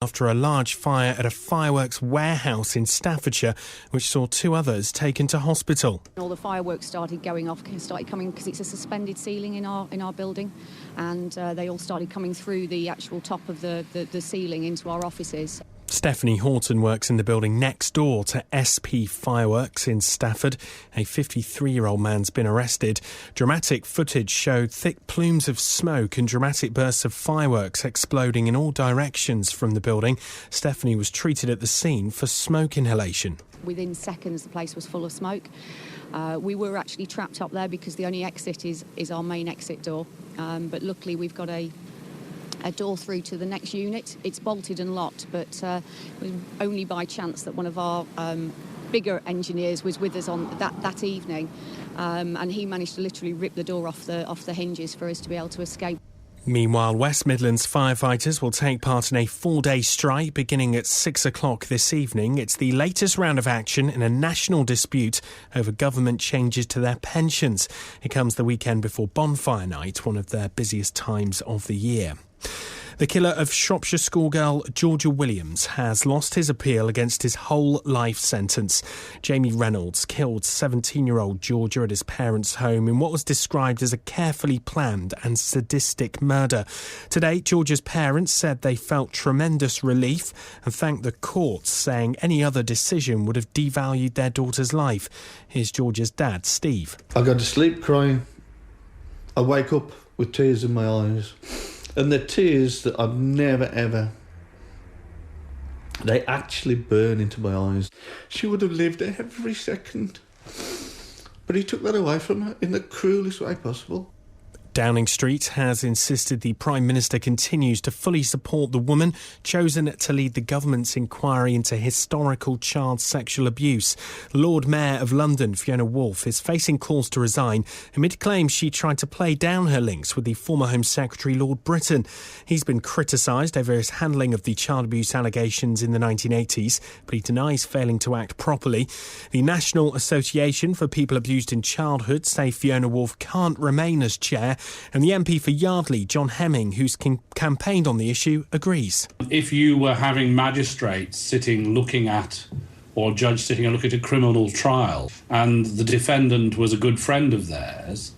after a large fire at a fireworks warehouse in Staffordshire, which saw 2 others taken to hospital. All the fireworks started coming because it's a suspended ceiling in our building, and they all started coming through the actual top of the ceiling into our offices. Stephanie Horton works in the building next door to SP Fireworks in Stafford. A 53-year-old man's been arrested. Dramatic footage showed thick plumes of smoke and dramatic bursts of fireworks exploding in all directions from the building. Stephanie was treated at the scene for smoke inhalation. Within seconds, the place was full of smoke. We were actually trapped up there because the only exit is our main exit door. But luckily, we've got a door through to the next unit. It's bolted and locked, but it was only by chance that one of our bigger engineers was with us on that evening, and he managed to literally rip the door off the hinges for us to be able to escape. Meanwhile, West Midlands firefighters will take part in a 4-day strike beginning at 6 o'clock this evening. It's the latest round of action in a national dispute over government changes to their pensions. It comes the weekend before Bonfire Night, one of their busiest times of the year. The killer of Shropshire schoolgirl Georgia Williams has lost his appeal against his whole life sentence. Jamie Reynolds killed 17-year-old Georgia at his parents' home in what was described as a carefully planned and sadistic murder. Today, Georgia's parents said they felt tremendous relief and thanked the courts, saying any other decision would have devalued their daughter's life. Here's Georgia's dad, Steve. I go to sleep crying. I wake up with tears in my eyes. And the tears that I've never, ever... They actually burn into my eyes. She would have lived every second. But he took that away from her in the cruelest way possible. Downing Street has insisted the Prime Minister continues to fully support the woman chosen to lead the government's inquiry into historical child sexual abuse. Lord Mayor of London, Fiona Woolf, is facing calls to resign amid claims she tried to play down her links with the former Home Secretary Lord Britton. He's been criticised over his handling of the child abuse allegations in the 1980s, but he denies failing to act properly. The National Association for People Abused in Childhood say Fiona Woolf can't remain as chair, and the MP for Yardley, John Hemming, who's campaigned on the issue, agrees. If you were having magistrates sitting looking at, or judge sitting and looking at a criminal trial, and the defendant was a good friend of theirs,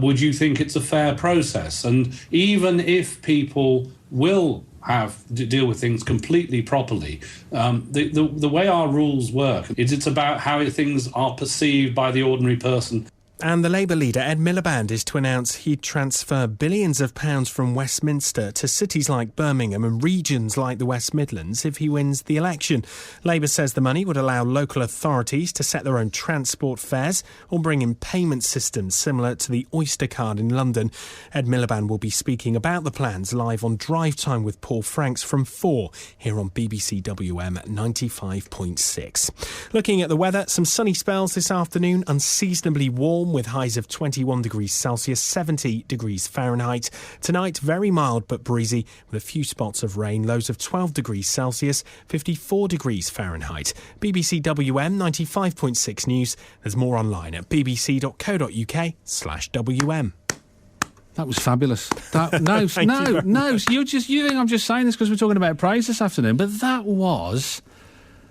would you think it's a fair process? And even if people will have to deal with things completely properly, the way our rules work, it's about how things are perceived by the ordinary person. And the Labour leader, Ed Miliband, is to announce he'd transfer billions of pounds from Westminster to cities like Birmingham and regions like the West Midlands if he wins the election. Labour says the money would allow local authorities to set their own transport fares or bring in payment systems similar to the Oyster card in London. Ed Miliband will be speaking about the plans live on Drive Time with Paul Franks from 4 here on BBC WM 95.6. Looking at the weather, some sunny spells this afternoon, unseasonably warm with highs of 21 degrees Celsius, 70 degrees Fahrenheit. Tonight, very mild but breezy with a few spots of rain, lows of 12 degrees Celsius, 54 degrees Fahrenheit. BBC WM 95.6 News. There's more online at bbc.co.uk/WM. That was fabulous. You think I'm just saying this because we're talking about praise this afternoon, but that was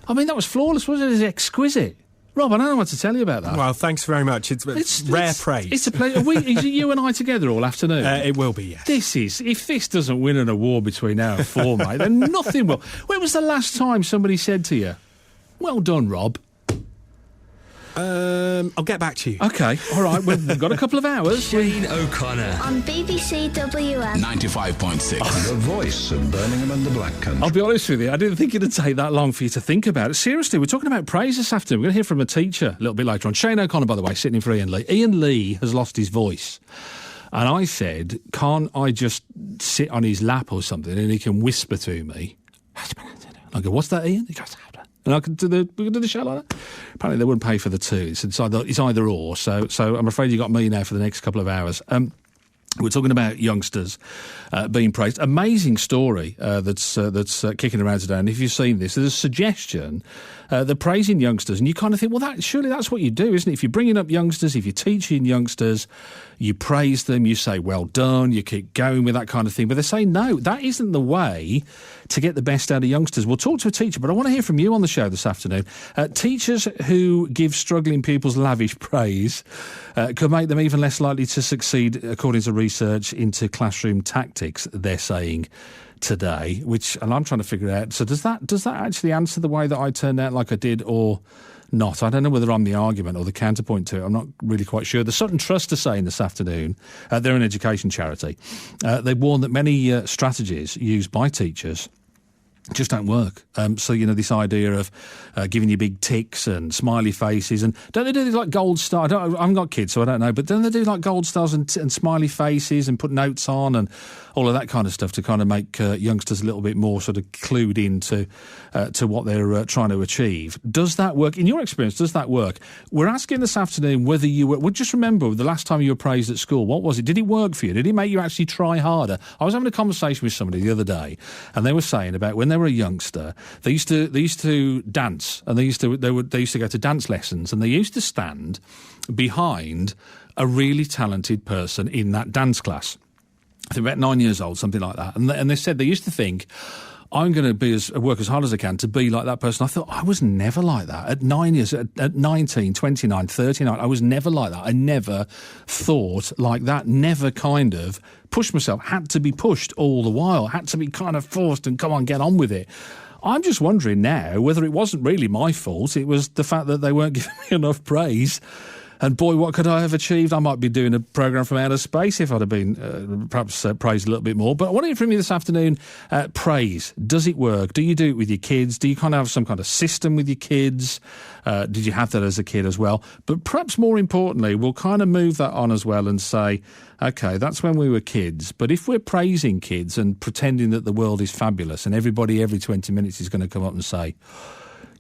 flawless, wasn't it? It was exquisite. Rob, I don't know what to tell you about that. Well, thanks very much. It's rare praise. It's a pleasure. Is it you and I together all afternoon? It will be, yes. If this doesn't win an award between now and 4, mate, then nothing will. When was the last time somebody said to you, well done, Rob? I'll get back to you. OK, all right, we've got a couple of hours. Shane O'Connor. On BBC WM. 95.6. The voice of Birmingham and the Black Country. I'll be honest with you, I didn't think it'd take that long for you to think about it. Seriously, we're talking about praise this afternoon. We're going to hear from a teacher a little bit later on. Shane O'Connor, by the way, sitting in for Iain Lee. Iain Lee has lost his voice. And I said, can't I just sit on his lap or something and he can whisper to me? I go, what's that, Iain? He goes, and we can do the show like that. Apparently they wouldn't pay for the two. It's either or. So I'm afraid you got me now for the next couple of hours. We're talking about youngsters being praised. Amazing story that's kicking around today. And if you've seen this, there's a suggestion they're praising youngsters, and you kind of think, well, surely that's what you do, isn't it? If you're bringing up youngsters, if you're teaching youngsters, you praise them, you say, well done, you keep going with that kind of thing. But they say, no, that isn't the way to get the best out of youngsters. We'll talk to a teacher, but I want to hear from you on the show this afternoon. Teachers who give struggling pupils lavish praise could make them even less likely to succeed, according to research into classroom tactics, they're saying today, and I'm trying to figure out, so does that actually answer the way that I turned out like I did, or not? I don't know whether I'm the argument or the counterpoint to it. I'm not really quite sure. The Sutton Trust are saying this afternoon, they're an education charity, they warn that many strategies used by teachers just don't work. So, this idea of giving you big ticks and smiley faces, and don't they do like gold stars? I haven't got kids, so I don't know, but don't they do like gold stars and smiley faces and put notes on and all of that kind of stuff to kind of make youngsters a little bit more sort of clued into to what they're trying to achieve? Does that work? In your experience, does that work? We're asking this afternoon whether you were... Well, just remember, the last time you were praised at school, what was it? Did it work for you? Did it make you actually try harder? I was having a conversation with somebody the other day, and they were saying about when they were a youngster, they used to dance, and they used to go to dance lessons, and they used to stand behind a really talented person in that dance class. I think about 9 years old, something like that. And they said they used to think, I'm going to work as hard as I can to be like that person. I thought, I was never like that. At 9 years, at 19, 29, 39, I was never like that. I never thought like that, never kind of pushed myself, had to be pushed all the while, had to be kind of forced and come on, get on with it. I'm just wondering now whether it wasn't really my fault. It was the fact that they weren't giving me enough praise. And boy, what could I have achieved? I might be doing a programme from outer space if I'd have been perhaps praised a little bit more. But I want to hear from you this afternoon. Praise. Does it work? Do you do it with your kids? Do you kind of have some kind of system with your kids? Did you have that as a kid as well? But perhaps more importantly, we'll kind of move that on as well and say, OK, that's when we were kids. But if we're praising kids and pretending that the world is fabulous and everybody every 20 minutes is going to come up and say,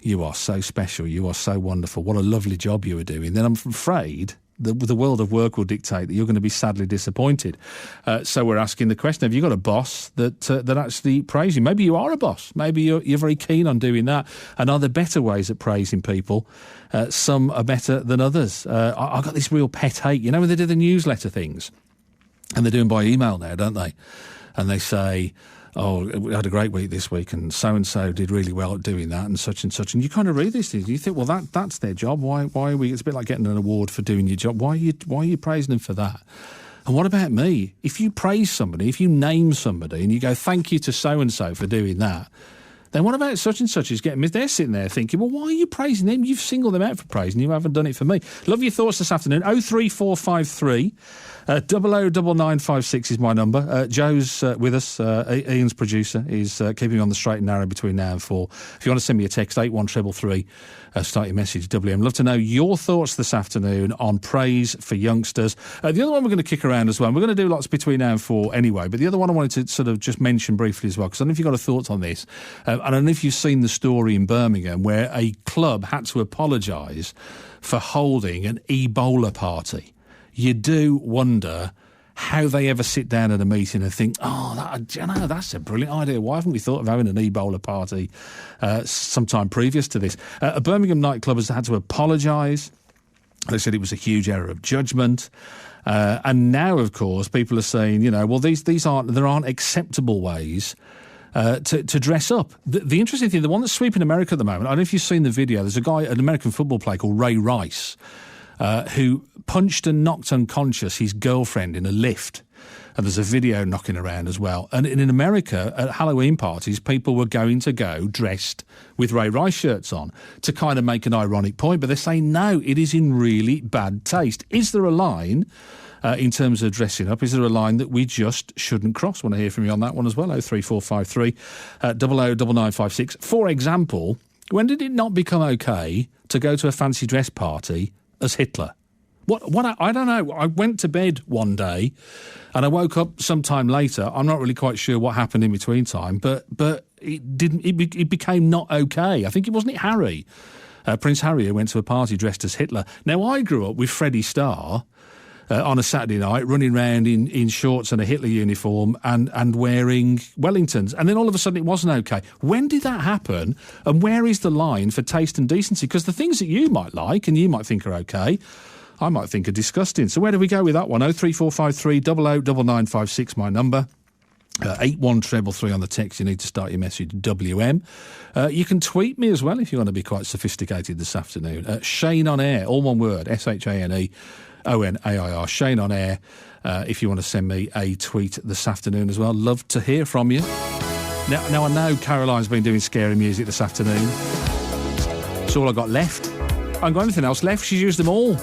you are so special, you are so wonderful, what a lovely job you were doing, then I'm afraid the world of work will dictate that you're going to be sadly disappointed. So we're asking the question, have you got a boss that actually praises you? Maybe you are a boss. Maybe you're very keen on doing that. And are there better ways at praising people? Some are better than others. I've got this real pet hate. You know when they do the newsletter things? And they're doing by email now, don't they? And they say, oh, we had a great week this week and so did really well at doing that and such. And you kind of read these things and you think, well, that's their job. Why are we... It's a bit like getting an award for doing your job. Why are you praising them for that? And what about me? If you praise somebody, if you name somebody and you go, thank you to so-and-so for doing that, then what about such and such is getting... They're sitting there thinking, well, why are you praising them? You've singled them out for praise and you haven't done it for me. Love your thoughts this afternoon. 03453 009956 is my number. Joe's with us. Ian's producer is keeping me on the straight and narrow between now and 4. If you want to send me a text, 81333, start your message, WM. Love to know your thoughts this afternoon on praise for youngsters. The other one we're going to kick around as well, and we're going to do lots between now and 4 anyway, but the other one I wanted to sort of just mention briefly as well, because I don't know if you've got a thought on this. I don't know if you've seen the story in Birmingham where a club had to apologise for holding an Ebola party. You do wonder how they ever sit down at a meeting and think, that's a brilliant idea. Why haven't we thought of having an Ebola party sometime previous to this? A Birmingham nightclub has had to apologise. They said it was a huge error of judgment. And now, of course, people are saying, there aren't acceptable ways to dress up. The interesting thing, the one that's sweeping America at the moment, I don't know if you've seen the video, there's a guy, an American football player called Ray Rice, who punched and knocked unconscious his girlfriend in a lift. And there's a video knocking around as well. And in America, at Halloween parties, people were going to go dressed with Ray Rice shirts on to kind of make an ironic point. But they're saying, no, it is in really bad taste. Is there a line in terms of dressing up? Is there a line that we just shouldn't cross? I want to hear from you on that one as well, 03453 009956. For example, when did it not become okay to go to a fancy dress party as Hitler? I don't know. I went to bed one day and I woke up sometime later. I'm not really quite sure what happened in between time, but it became not okay. I think wasn't it Harry? Prince Harry, who went to a party dressed as Hitler. Now, I grew up with Freddie Starr on a Saturday night, running around in shorts and a Hitler uniform and wearing Wellingtons. And then all of a sudden it wasn't okay. When did that happen? And where is the line for taste and decency? Because the things that you might like and you might think are okay, I might think are disgusting. So where do we go with that one? 03453 009956, my number. 81333 on the text. You need to start your message WM. You can tweet me as well if you want to be quite sophisticated this afternoon. Shane on Air, all one word, ShaneOnair. Shane on Air, if you want to send me a tweet this afternoon as well. Love to hear from you. Now I know Caroline's been doing scary music this afternoon. It's all I got left. I haven't got anything else left. She's used them all.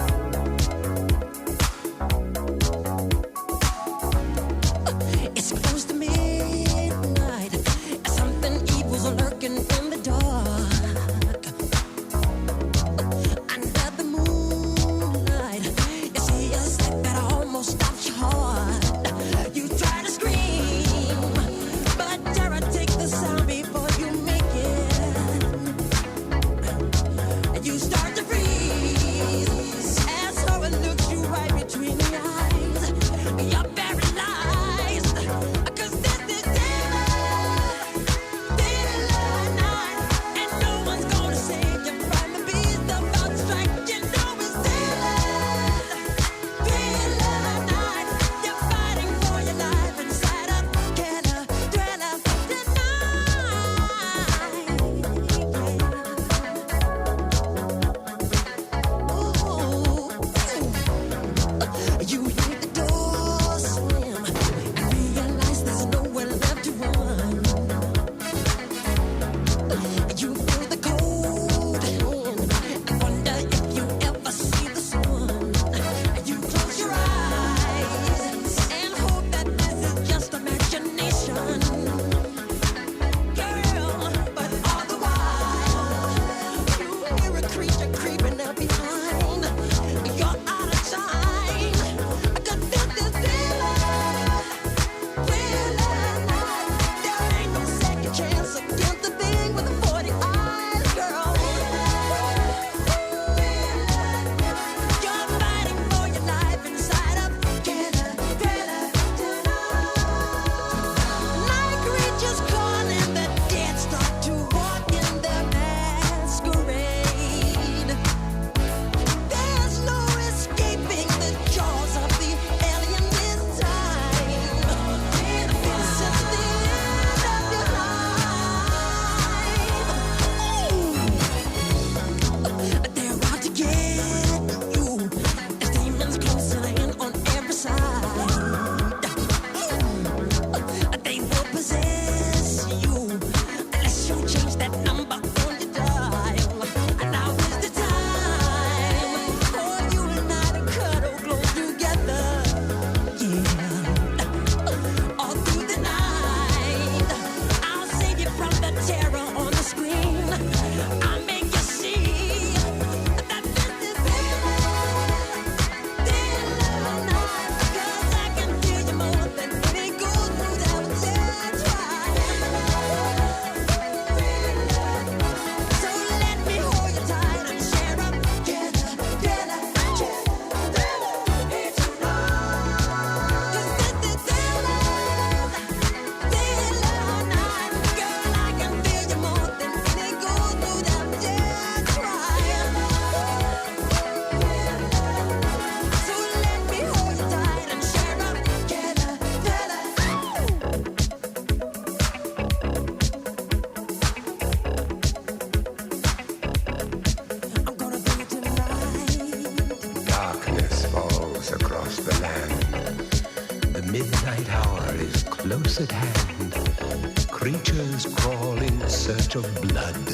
close at hand. Creatures crawl in search of blood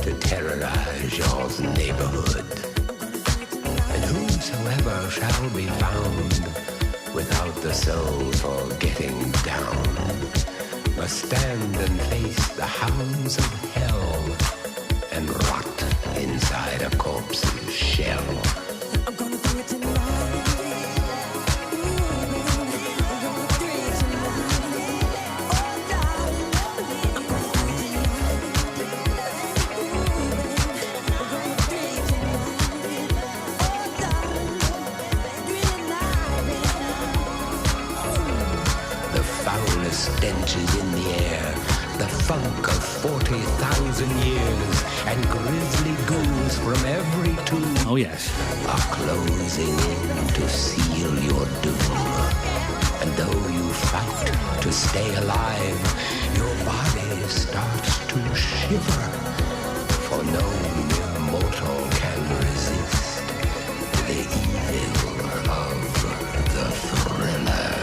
to terrorize your neighborhood. And whosoever shall be found without the soul for getting down must stand and face the hounds of hell and rot inside a corpse's shell. I'm gonna do it tonight. 40,000 years, and grisly ghouls from every tomb Oh, yes. are closing in to seal your doom. And though you fight to stay alive, your body starts to shiver, for no mere mortal can resist the evil of the thriller.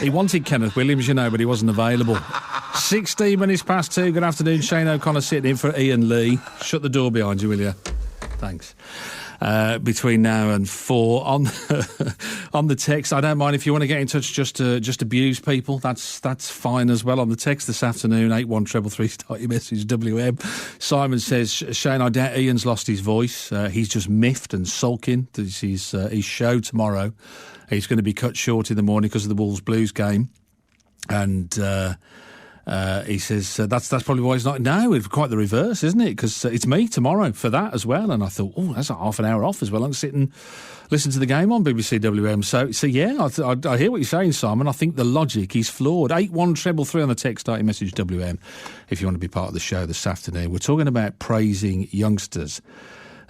He wanted Kenneth Williams, you know, but he wasn't available. 16 minutes past 2. Good afternoon. Shane O'Connor sitting in for Iain Lee. Shut the door behind you, will you? Thanks. Between now and 4 on the text. I don't mind if you want to get in touch, just abuse people. That's fine as well. On the text this afternoon, 81333, start your message WM. Simon says, Shane, I doubt Ian's lost his voice. He's just miffed and sulking. This is his show tomorrow. He's going to be cut short in the morning because of the Wolves Blues game, and he says that's probably why he's not. No, it's quite the reverse, isn't it? Because it's me tomorrow for that as well. And I thought, oh, that's a half an hour off as well. I can sit and listen to the game on BBC WM. So yeah, I hear what you're saying, Simon. I think the logic is flawed. 81333 on the text, start your message WM if you want to be part of the show this afternoon. We're talking about praising youngsters.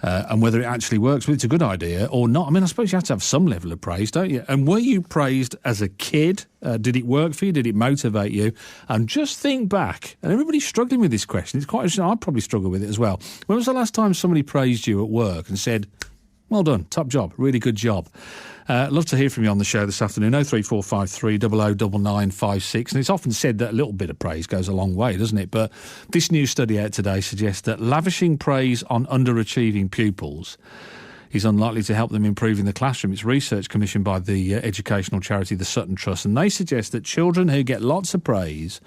And whether it actually works, whether it's a good idea or not. I mean, I suppose you have to have some level of praise, don't you? And were you praised as a kid? Did it work for you? Did it motivate you? And just think back. And everybody's struggling with this question. It's quite interesting. I'd probably struggle with it as well. When was the last time somebody praised you at work and said, well done, top job, really good job? Love to hear from you on the show this afternoon. 03453 009956. And it's often said that a little bit of praise goes a long way, doesn't it? But this new study out today suggests that lavishing praise on underachieving pupils is unlikely to help them improve in the classroom. It's research commissioned by the educational charity, the Sutton Trust, and they suggest that children who get lots of praise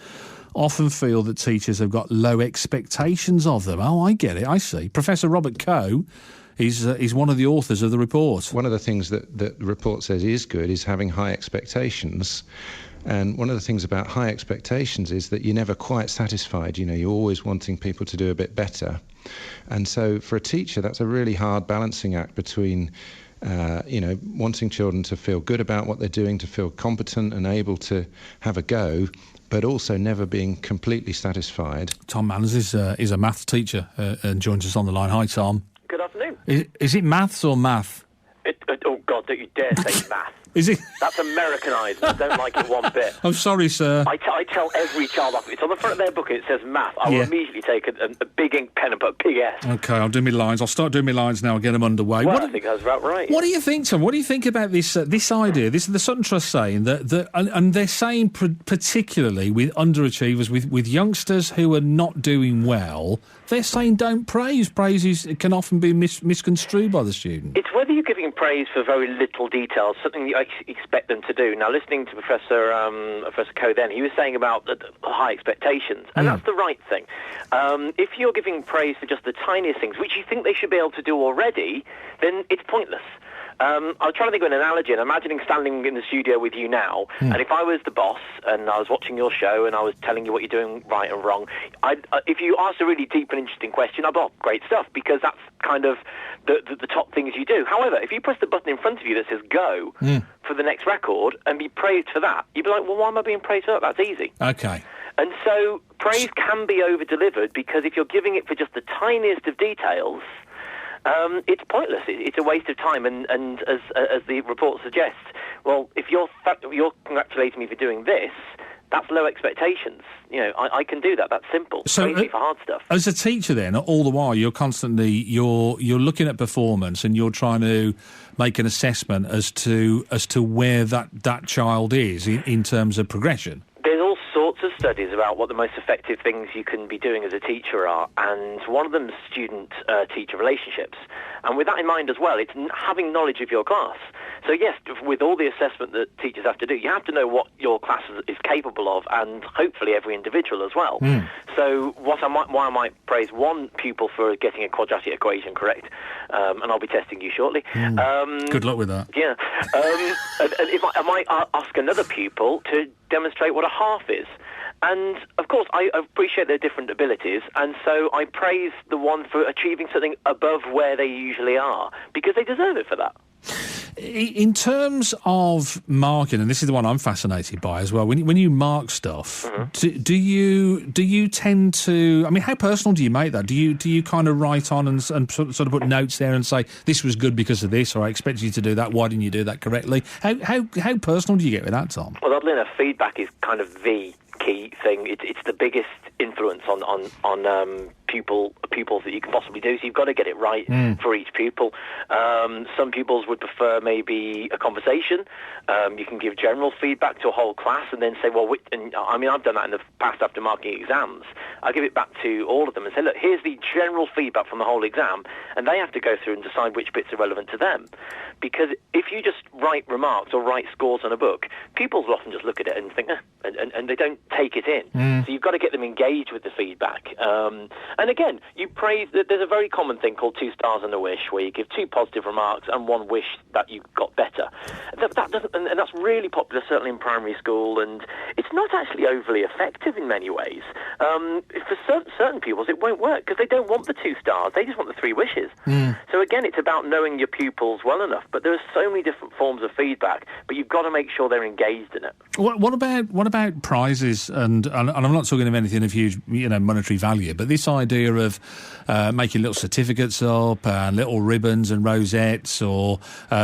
often feel that teachers have got low expectations of them. Oh, I get it, I see. Professor Robert Coe is one of the authors of the report. One of the things that the report says is good is having high expectations. And one of the things about high expectations is that you're never quite satisfied. You know, you're always wanting people to do a bit better. And so for a teacher, that's a really hard balancing act between, wanting children to feel good about what they're doing, to feel competent and able to have a go, but also never being completely satisfied. Tom Manners is a maths teacher and joins us on the line. Hi, Tom. Good afternoon. Is it maths or math? Oh, God, don't you dare say math. Is it? That's Americanised. I don't like it one bit. I'm sorry, sir. I tell every child off. It's on the front of their book and it says math. I will immediately take a big ink pen and put big S. OK, I'll do my lines. I'll start doing my lines now. I'll get them underway. Well, I think that's about right. What do you think, Tom? What do you think about this idea? This is the Sutton Trust saying that and they're saying particularly with underachievers, with youngsters who are not doing well, they're saying don't praise. Praise can often be misconstrued by the student. It's whether you're giving praise for very little details, something you expect them to do. Now, listening to Professor Coe then, he was saying about the high expectations, and that's the right thing. If you're giving praise for just the tiniest things, which you think they should be able to do already, then it's pointless. I was trying to think of an analogy, and imagining standing in the studio with you now, and if I was the boss and I was watching your show and I was telling you what you're doing right and wrong, if you asked a really deep and interesting question, I'd be, great stuff, because that's kind of the top things you do. However, if you press the button in front of you that says go for the next record and be praised for that, you'd be like, well, why am I being praised for that? That's easy. Okay. And so praise can be over-delivered, because if you're giving it for just the tiniest of details, it's pointless. It's a waste of time, and as the report suggests, well, if you're congratulating me for doing this, that's low expectations. You know, I can do that. That's simple. So, praise me for hard stuff. As a teacher, then, all the while you're constantly you're looking at performance and you're trying to make an assessment as to where that child is in terms of progression. There's all sorts of studies about what the most effective things you can be doing as a teacher are, and one of them is student-teacher relationships. And with that in mind as well, it's having knowledge of your class. So yes, with all the assessment that teachers have to do, you have to know what your class is capable of, and hopefully every individual as well. So why I might praise one pupil for getting a quadratic equation correct, and I'll be testing you shortly. Good luck with that. Yeah. And if I might ask another pupil to demonstrate what a half is. And, of course, I appreciate their different abilities, and so I praise the one for achieving something above where they usually are, because they deserve it for that. In terms of marking, and this is the one I'm fascinated by as well, when you mark stuff, do you tend to? I mean, how personal do you make that? Do you kind of write on and sort of put notes there and say this was good because of this, or I expected you to do that? Why didn't you do that correctly? How personal do you get with that, Tom? Well, oddly enough, feedback is kind of the key thing. It's the biggest influence on pupils that you can possibly do. So you've got to get it right for each pupil. Some pupils would prefer maybe a conversation. You can give general feedback to a whole class and then say, well, I've done that in the past after marking exams. I give it back to all of them and say, look, here's the general feedback from the whole exam, and they have to go through and decide which bits are relevant to them. Because if you just write remarks or write scores on a book, pupils will often just look at it and think, and they don't take it in. So you've got to get them engaged with the feedback. And again, you praise. There's a very common thing called 2 stars and a wish, where you give 2 positive remarks and 1 wish that you got better. And that's really popular, certainly in primary school, and it's not actually overly effective in many ways. For certain pupils, it won't work because they don't want the 2 stars; they just want the 3 wishes. So again, it's about knowing your pupils well enough. But there are so many different forms of feedback, but you've got to make sure they're engaged in it. What about prizes? And I'm not talking of anything of huge, monetary value, but this idea of making little certificates up and little ribbons and rosettes, or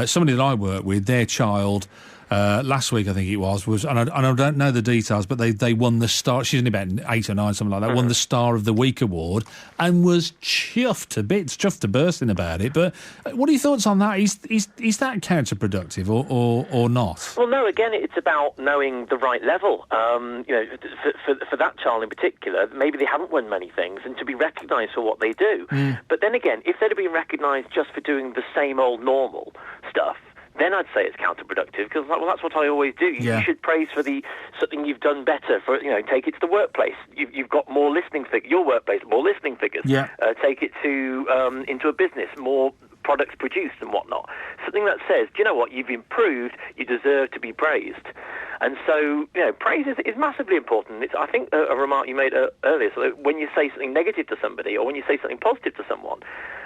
somebody that I work with, their child. Last week, I think it was, and I don't know the details, but they won the Star. She's only about 8 or 9, something like that. Won the Star of the Week award and was chuffed to bits, chuffed to bursting about it. But what are your thoughts on that? Is that counterproductive or not? Well, no. Again, it's about knowing the right level. For that child in particular, maybe they haven't won many things, and to be recognised for what they do. But then again, if they'd have been recognised just for doing the same old normal stuff, then I'd say it's counterproductive, because that's what I always do. You should praise for something you've done better. Take it to the workplace. You've got more listening figures. Your workplace, more listening figures. Take it to into a business, more products produced and whatnot. Something that says, do you know what, you've improved, you deserve to be praised. And so, praise is massively important. It's, I think, a remark you made earlier. So when you say something negative to somebody, or when you say something positive to someone,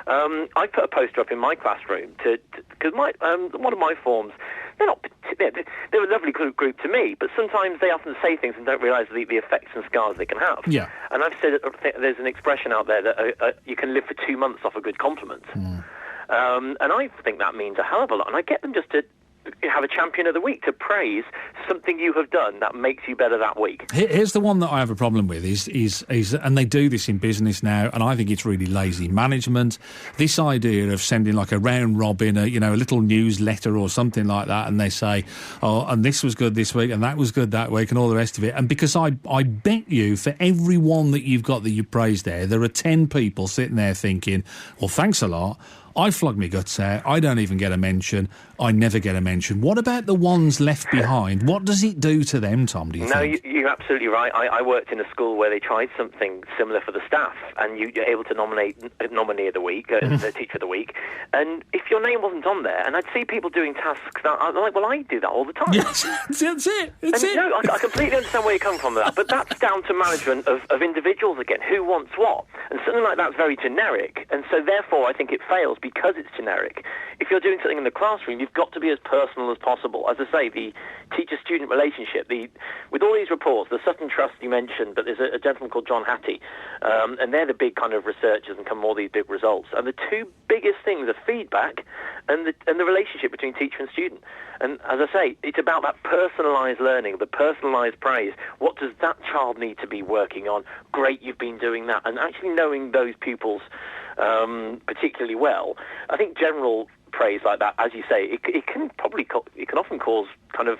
I put a poster up in my classroom because one of my forms, they're a lovely group to me, but sometimes they often say things and don't realise the effects and scars they can have. Yeah. And I've said there's an expression out there that you can live for 2 months off a good compliment. And I think that means a hell of a lot. And I get them just to have a champion of the week, to praise something you have done that makes you better that week. Here's the one that I have a problem with is and they do this in business now, and I think it's really lazy management. This idea of sending like a round robin, a little newsletter or something like that, and they say, oh, and this was good this week, and that was good that week, and all the rest of it. And because I bet you, for every one that you've got that you praised there are 10 people sitting there thinking, well, thanks a lot. I flog my guts out. I don't even get a mention. I never get a mention. What about the ones left behind? What does it do to them, Tom, do you think? No, you're absolutely right. I worked in a school where they tried something similar for the staff, and you're able to nominate nominee of the week, the teacher of the week. And if your name wasn't on there, and I'd see people doing tasks that I'm like, well, I do that all the time. Yes, that's it. No, I completely understand where you're coming from with that, but that's down to management of individuals again. Who wants what? And something like that's very generic, and so therefore I think it fails because it's generic. If you're doing something in the classroom, you've got to be as personal as possible. As I say, the teacher-student relationship, with all these reports, the Sutton Trust you mentioned, but there's a gentleman called John Hattie, and they're the big kind of researchers and come all these big results. And the 2 biggest things are feedback and the relationship between teacher and student. And as I say, it's about that personalised learning, the personalised praise. What does that child need to be working on? Great, you've been doing that. And actually knowing those pupils particularly well. I think general praise like that, as you say, it can often cause kind of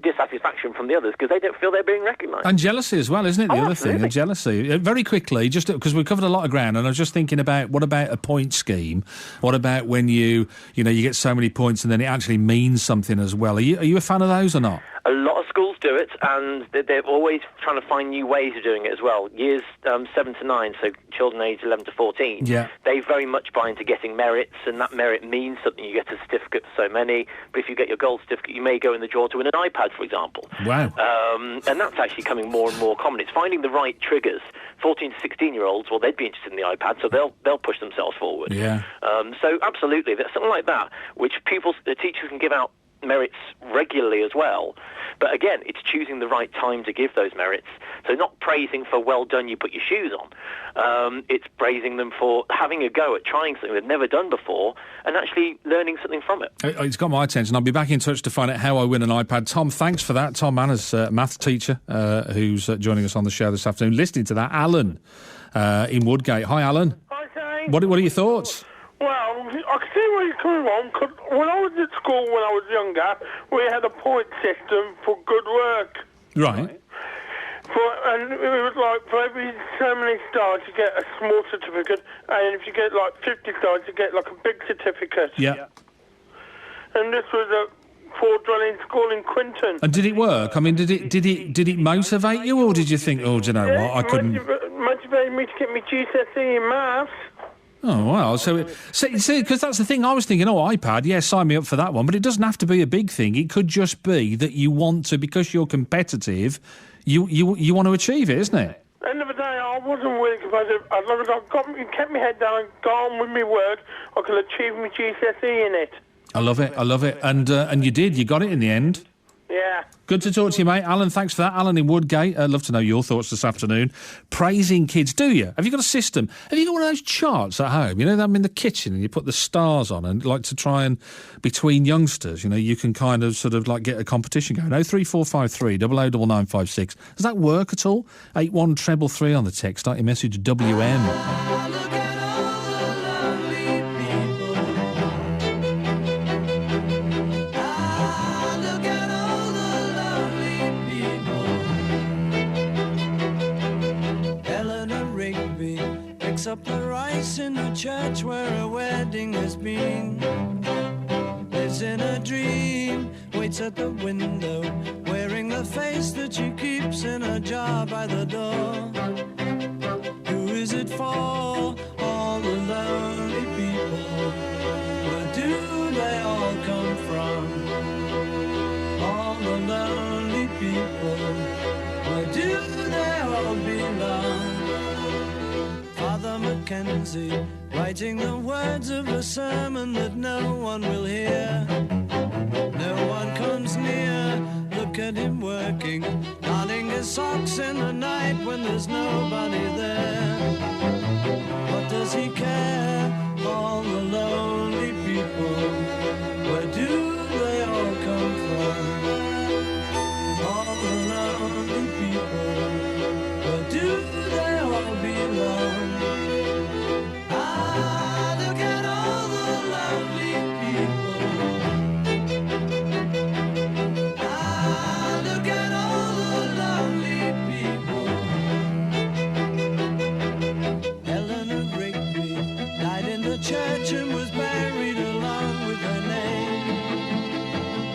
dissatisfaction from the others because they don't feel they're being recognised. And jealousy as well, isn't it? The other absolutely. thing, the jealousy. Very quickly, just because we've covered a lot of ground, and I was just thinking about, what about a point scheme? What about when you get so many points and then it actually means something as well? Are you a fan of those or not? A lot of schools do it, and they're always trying to find new ways of doing it as well. Years 7 to 9, so children aged 11 to 14, they very much buy into getting merits, and that merit means something. You get a certificate for so many, but if you get your gold certificate, you may go in the drawer to win an iPad, for example. Wow. And that's actually becoming more and more common. It's finding the right triggers. 14 to 16-year-olds, well, they'd be interested in the iPad, so they'll push themselves forward. Yeah. So absolutely, there's something like that, which the teachers can give out merits regularly as well. But again, it's choosing the right time to give those merits. So not praising for well done, you put your shoes on. It's praising them for having a go at trying something they've never done before and actually learning something from it. It's got my attention. I'll be back in touch to find out how I win an iPad. Tom, thanks for that. Tom Manners, maths teacher, who's joining us on the show this afternoon. Listening to that, Alan in Woodgate. Hi, Alan. Hi, Jane. What are your thoughts? Well, I can see where you're coming from, because when I was at school when I was younger, we had a point system for good work. Right. And it was like, for every so many stars, you get a small certificate, and if you get like 50 stars, you get like a big certificate. Yeah. And this was a four-dwelling school in Quinton. And did it work? I mean, did it motivate you, or did you think, oh, do you know what, I couldn't... Motivated me to get me GCSE in maths. Oh, well, so because that's the thing, I was thinking, iPad, yeah, sign me up for that one, but it doesn't have to be a big thing. It could just be that you want to, because you're competitive, you want to achieve it, isn't it? At the end of the day, I wasn't really competitive. As long as I kept my head down and got on with my work, I could achieve my GCSE in it. I love it, and you did, you got it in the end. Yeah. Good to talk to you, mate. Alan, thanks for that. Alan in Woodgate, I'd love to know your thoughts this afternoon. Praising kids, do you? Have you got a system? Have you got one of those charts at home? You know, them in the kitchen and you put the stars on and like to try and, between youngsters, you know, you can kind of sort of like get a competition going. 03453 009956. Does that work at all? 81333 on the text. Start your message WM. Up the rice in the church where a wedding has been. Lives in a dream, waits at the window, wearing the face that she keeps in a jar by the door. Who is it for? All the lonely people. Where do they all come from? All the lonely people. Where do they all belong? Father Mackenzie, writing the words of a sermon that no one will hear. No one comes near, look at him working, darning his socks in the night when there's nobody there. What does he care? All the lonely people, where do they all come from? All the lonely people, where do they all belong? Church and was buried along with her name.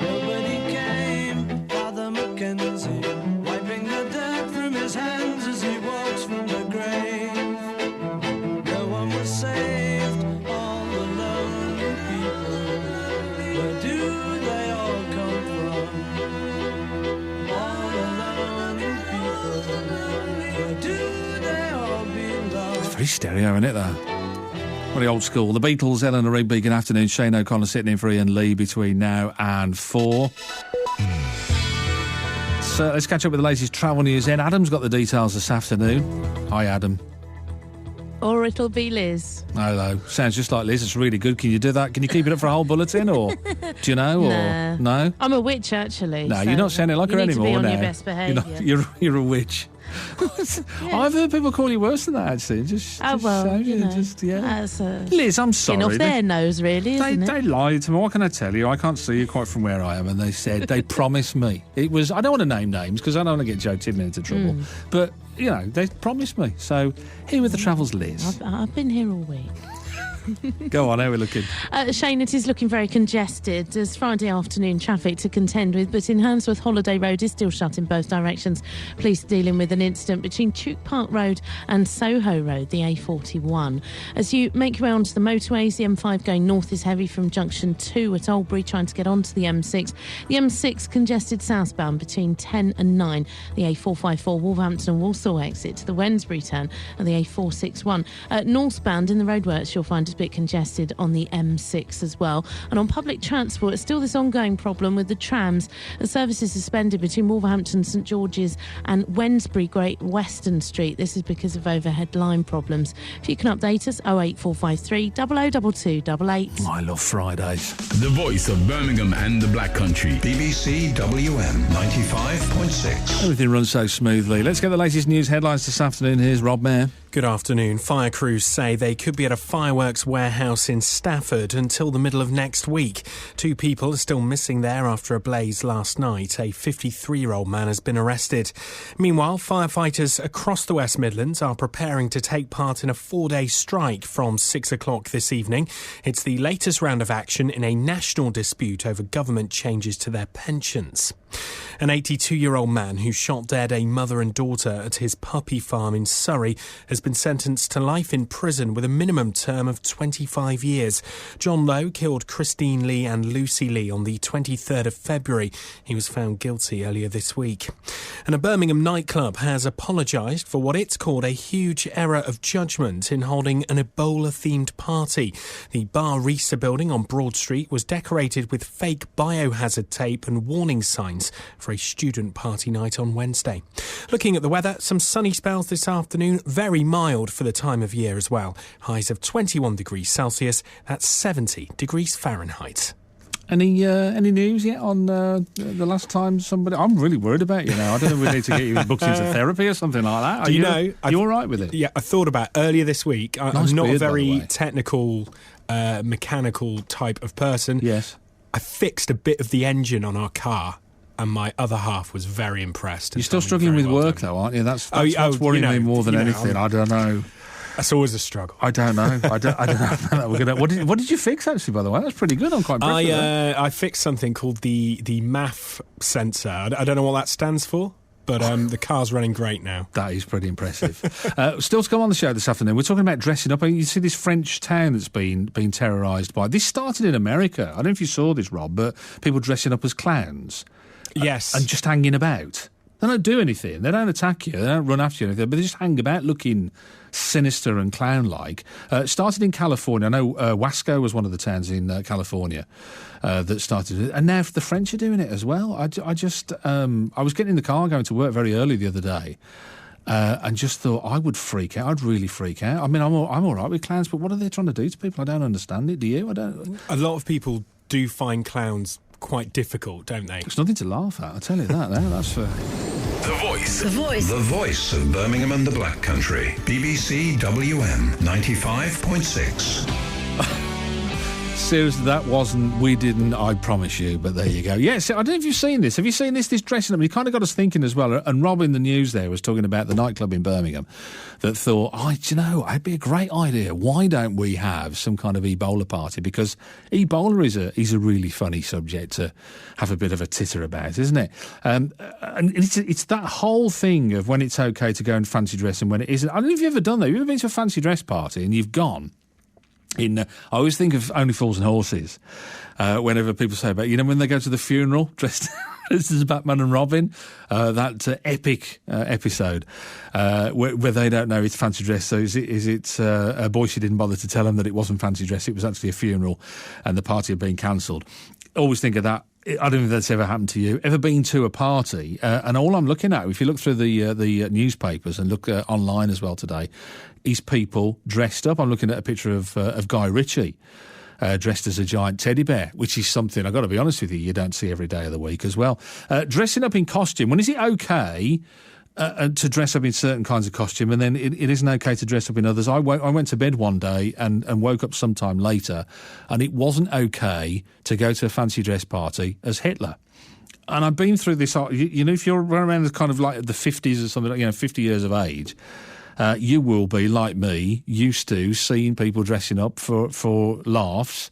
Nobody came, Father Mackenzie, wiping the dirt from his hands as he walks from the grave. No one was saved, all the lonely people. Where do they all come from? All the lonely people. Where do they all belong? It's very stereo, isn't it, though? Very old school. The Beatles, Eleanor Rigby, good afternoon. Shane O'Connor sitting in for Iain Lee between now and 4. So let's catch up with the latest travel news then. Adam's got the details this afternoon. Hi, Adam. Or it'll be Liz. Hello. Sounds just like Liz. It's really good. Can you do that? Can you keep it up for a whole bulletin, or do you know? Nah. Or no? I'm a witch, actually. No, so you're not sounding like her anymore. You need to be on now. your best behaviour. You're a witch. Yeah. I've heard people call you worse than that, actually. Just Liz, I'm sorry. Getting off their nose, really, isn't it? They lied to me. What can I tell you? I can't see you quite from where I am, and they said they promised me. It was. I don't want to name names because I don't want to get Joe Tidman into trouble. But you know, they promised me. So here with the travels, Liz. I've been here all week. Go on, how are we looking? Shane, it is looking very congested. There's Friday afternoon traffic to contend with, but in Handsworth, Holiday Road is still shut in both directions. Police are dealing with an incident between Tuke Park Road and Soho Road, the A41. As you make your way onto the motorways, the M5 going north is heavy from junction 2 at Albury, trying to get onto the M6. The M6 congested southbound between 10 and 9. The A454 Wolverhampton and Walsall exit to the Wensbury turn, and the A461. Northbound in the roadworks, you'll find it's a bit congested on the M6 as well. And on public transport, still this ongoing problem with the trams. The service is suspended between Wolverhampton, St George's and Wensbury Great Western Street. This is because of overhead line problems. If you can update us, 08453 002288. I love Fridays. The voice of Birmingham and the Black Country. BBC WM 95.6. Everything runs so smoothly. Let's get the latest news headlines this afternoon. Here's Rob Mayer. Good afternoon. Fire crews say they could be at a fireworks warehouse in Stafford until the middle of next week. 2 people are still missing there after a blaze last night. A 53-year-old man has been arrested. Meanwhile, firefighters across the West Midlands are preparing to take part in a 4-day strike from 6 o'clock this evening. It's the latest round of action in a national dispute over government changes to their pensions. An 82-year-old man who shot dead a mother and daughter at his puppy farm in Surrey has been sentenced to life in prison with a minimum term of 25 years. John Lowe killed Christine Lee and Lucy Lee on the 23rd of February. He was found guilty earlier this week. And a Birmingham nightclub has apologised for what it's called a huge error of judgment in holding an Ebola-themed party. The Bar Risa building on Broad Street was decorated with fake biohazard tape and warning signs for a student party night on Wednesday. Looking at the weather, some sunny spells this afternoon, very mild for the time of year as well. Highs of 21 degrees Celsius, that's 70 degrees Fahrenheit. Any news yet on the last time somebody... I'm really worried about you now. I don't know if we need to get you booked into therapy or something like that. Do you know... Are you all right with it? Yeah, I thought about earlier this week. I'm not a very technical, mechanical type of person. Yes. I fixed a bit of the engine on our car, and my other half was very impressed. You're still struggling with work, though, aren't you? That's worrying me more than anything. I don't know. That's always a struggle. I don't know. I don't know. What did you fix, actually, by the way? That's pretty good. I'm quite impressed with that. I fixed something called the MAF sensor. I don't know what that stands for, but the car's running great now. That is pretty impressive. Still to come on the show this afternoon, we're talking about dressing up. You see this French town that's been terrorised by... This started in America. I don't know if you saw this, Rob, but people dressing up as clowns. Yes. And just hanging about. They don't do anything. They don't attack you. They don't run after you or anything, but they just hang about looking sinister and clown-like. Started in California. I know Wasco was one of the towns in California that started it. And now the French are doing it as well. I was getting in the car going to work very early the other day and just thought I would freak out. I'd really freak out. I mean, I'm all right with clowns, but what are they trying to do to people? I don't understand it. Do you? I don't. A lot of people do find clowns quite difficult, don't they? It's nothing to laugh at, I'll tell you that. That's for... The Voice. The Voice. The voice of Birmingham and the Black Country. BBC WM 95.6. Seriously, we didn't, I promise you, but there you go. Yes, I don't know if you've seen this. Have you seen this dressing up? You kind of got us thinking as well, and Rob in the news there was talking about the nightclub in Birmingham that thought, it'd be a great idea. Why don't we have some kind of Ebola party? Because Ebola is a really funny subject to have a bit of a titter about, isn't it? And it's that whole thing of when it's okay to go and fancy dress and when it isn't. I don't know if you've ever done that. Have you ever been to a fancy dress party and you've gone? I always think of Only Fools and Horses whenever people say about, when they go to the funeral dressed as Batman and Robin, that epic episode where they don't know it's fancy dress. So is it a boy she didn't bother to tell him that it wasn't fancy dress, it was actually a funeral and the party had been cancelled. Always think of that. I don't know if that's ever happened to you. Ever been to a party? And all I'm looking at, if you look through the newspapers and look online as well today, is people dressed up. I'm looking at a picture of Guy Ritchie dressed as a giant teddy bear, which is something, I've got to be honest with you don't see every day of the week as well. Dressing up in costume. When is it okay to dress up in certain kinds of costume and then it isn't okay to dress up in others? I went to bed one day and woke up sometime later and it wasn't okay to go to a fancy dress party as Hitler. And I've been through this, if you're around kind of like the 50s or something, 50 years of age, you will be, like me, used to seeing people dressing up for laughs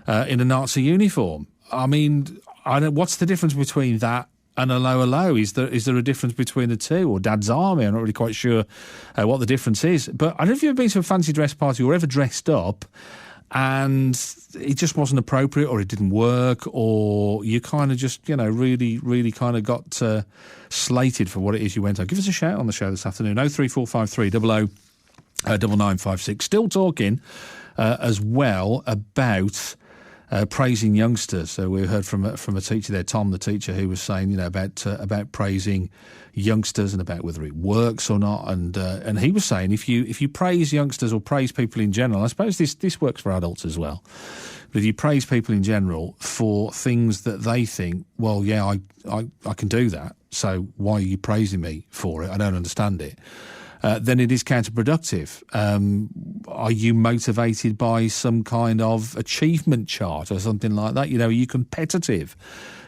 in a Nazi uniform. I mean, what's the difference between that and a low? Is there a difference between the two? Or Dad's Army? I'm not really quite sure what the difference is. But I don't know if you've ever been to a fancy dress party or ever dressed up and it just wasn't appropriate, or it didn't work, or you kind of just, really, really kind of got slated for what it is you went on. Give us a shout on the show this afternoon, 03453 00 9956. Still talking as well about praising youngsters. So we heard from a teacher there, Tom, the teacher, who was saying, about praising youngsters and about whether it works or not. And he was saying if you praise youngsters or praise people in general, I suppose this works for adults as well. But if you praise people in general for things that they think, well, yeah, I can do that, so why are you praising me for it? I don't understand it. Then it is counterproductive. Are you motivated by some kind of achievement chart or something like that? Are you competitive?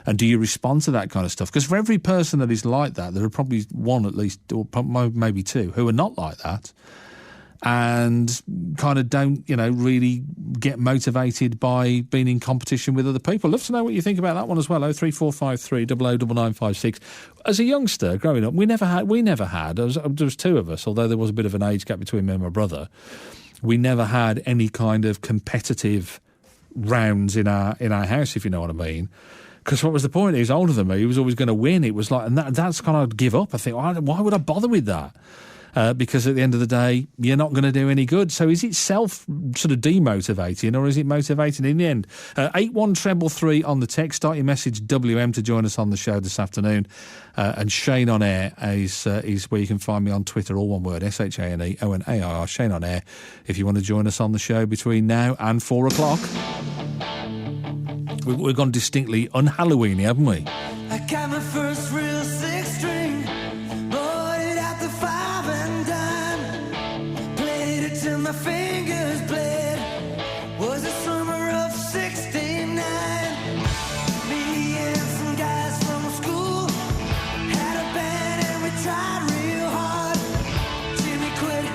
And do you respond to that kind of stuff? Because for every person that is like that, there are probably one at least, or maybe two, who are not like that and kind of don't, really get motivated by being in competition with other people. Love to know what you think about that one as well. 03453 00 9956. As a youngster growing up, we never had. There was two of us, although there was a bit of an age gap between me and my brother. We never had any kind of competitive rounds in our house, if you know what I mean. Because what was the point? He was older than me. He was always going to win. It was like, and that's kind of give up. I think, why would I bother with that? Because at the end of the day, you're not going to do any good. So is it self sort of demotivating, or is it motivating in the end? 81333 on the text. Start your message WM to join us on the show this afternoon. And Shane on Air is where you can find me on Twitter, all one word, SHANE ONAIR, Shane on Air, if you want to join us on the show between now and 4 o'clock. We've gone distinctly un-Halloweeny, haven't we? I got my first real six string, bought it at the 5 and dime, played it till my fingers bled. Was the summer of '69. Me and some guys from school had a band and we tried real hard. Jimmy quit,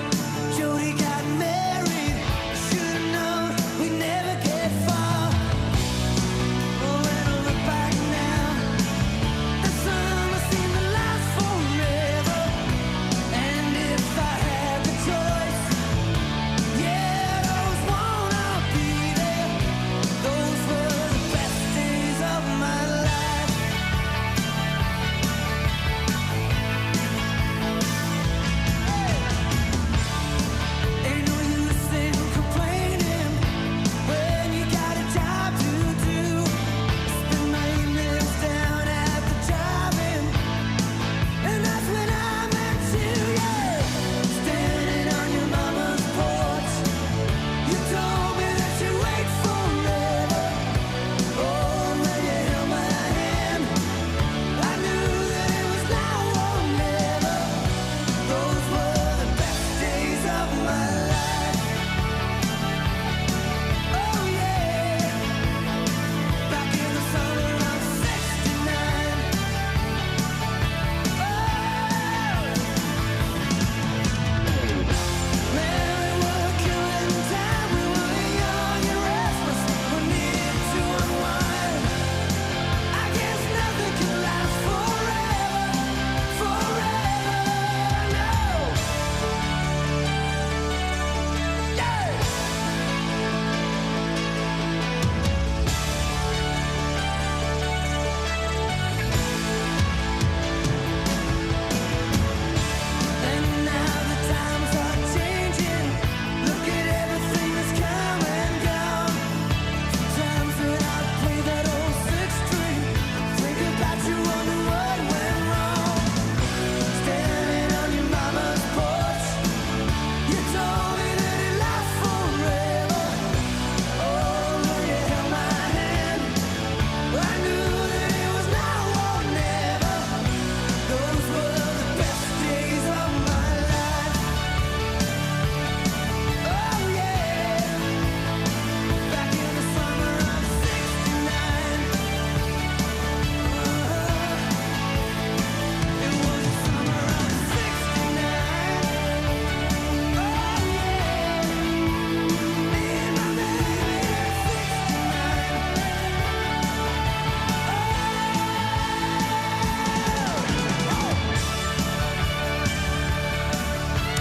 Jody got married. Should've known we'd never get far. Oh, when I look back now,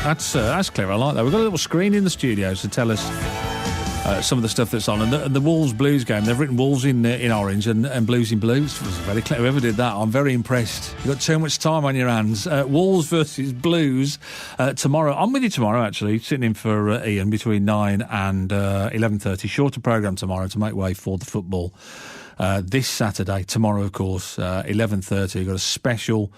That's clever. I like that. We've got a little screen in the studio to tell us some of the stuff that's on. And the Wolves Blues game, they've written Wolves in orange and Blues in blue. It was very clever. Whoever did that, I'm very impressed. You've got too much time on your hands. Wolves versus Blues tomorrow. I'm with you tomorrow, actually, sitting in for Iain between 9 and 11:30. Shorter programme tomorrow to make way for the football. This Saturday, tomorrow, of course, 11:30. You've got a special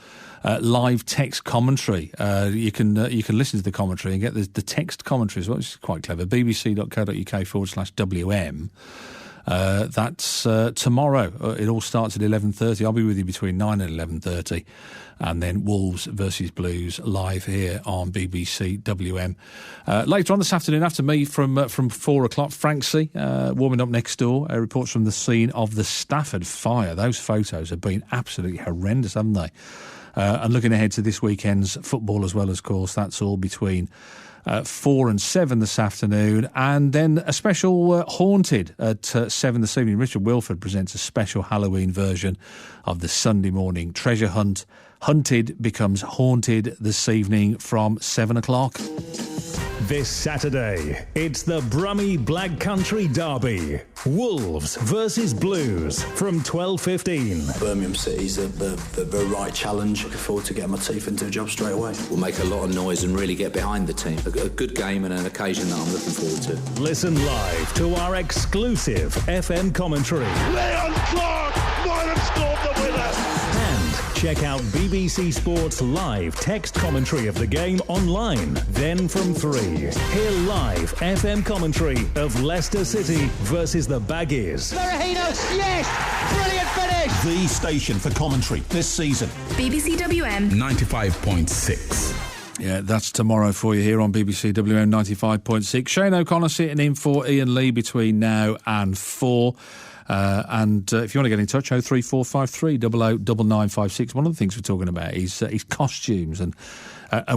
live text commentary. You can listen to the commentary and get the text commentary as well, which is quite clever. bbc.co.uk/WM. That's tomorrow. It all starts at 11:30. I'll be with you between 9 and 11:30. And then Wolves versus Blues live here on BBC WM. Later on this afternoon, after me, from 4 o'clock, Frank C. Warming up next door. Reports from the scene of the Stafford fire. Those photos have been absolutely horrendous, haven't they? And looking ahead to this weekend's football as well, of course, that's all between 4 and 7 this afternoon. And then a special Haunted at 7 this evening. Richard Wilford presents a special Halloween version of the Sunday morning treasure hunt. Hunted becomes Haunted this evening from 7 o'clock. This Saturday, it's the Brummie Black Country Derby. Wolves versus Blues from 12:15. Birmingham City's the right challenge. Looking forward to getting my teeth into the job straight away. We'll make a lot of noise and really get behind the team. A good game and an occasion that I'm looking forward to. Listen live to our exclusive FM commentary. Leon Clark might have scored the winner. And check out BBC Sports live text commentary of the game online. Then from 3, hear live FM commentary of Leicester City versus the Baggies. Marahinos, yes! Brilliant finish! The station for commentary this season. BBC WM 95.6. Yeah, that's tomorrow for you here on BBC WM 95.6. Shane O'Connor sitting in for Iain Lee between now and 4. And if you want to get in touch, 03453 009956. One of the things we're talking about is costumes and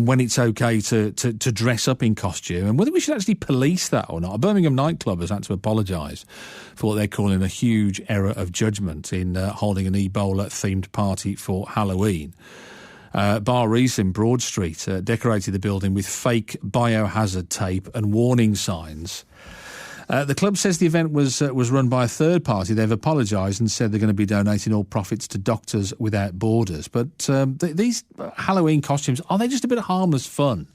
when it's okay to dress up in costume and whether we should actually police that or not. A Birmingham nightclub has had to apologise for what they're calling a huge error of judgment in holding an Ebola-themed party for Halloween. Bar Reese in Broad Street decorated the building with fake biohazard tape and warning signs. The club says the event was run by a third party. They've apologised and said they're going to be donating all profits to Doctors Without Borders. But these Halloween costumes, are they just a bit of harmless fun?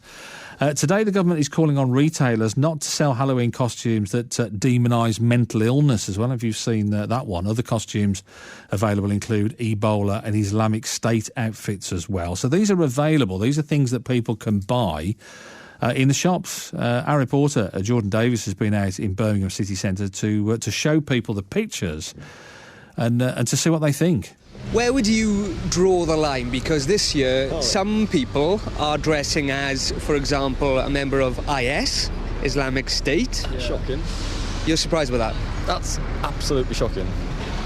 Today the government is calling on retailers not to sell Halloween costumes that demonise mental illness as well. If you've seen that one. Other costumes available include Ebola and Islamic State outfits as well. So these are available. These are things that people can buy in the shops. Our reporter, Jordan Davis, has been out in Birmingham City Centre to show people the pictures and to see what they think. Where would you draw the line? Because this year, some people are dressing as, for example, a member of IS, Islamic State. Yeah. Shocking. You're surprised by that? That's absolutely shocking.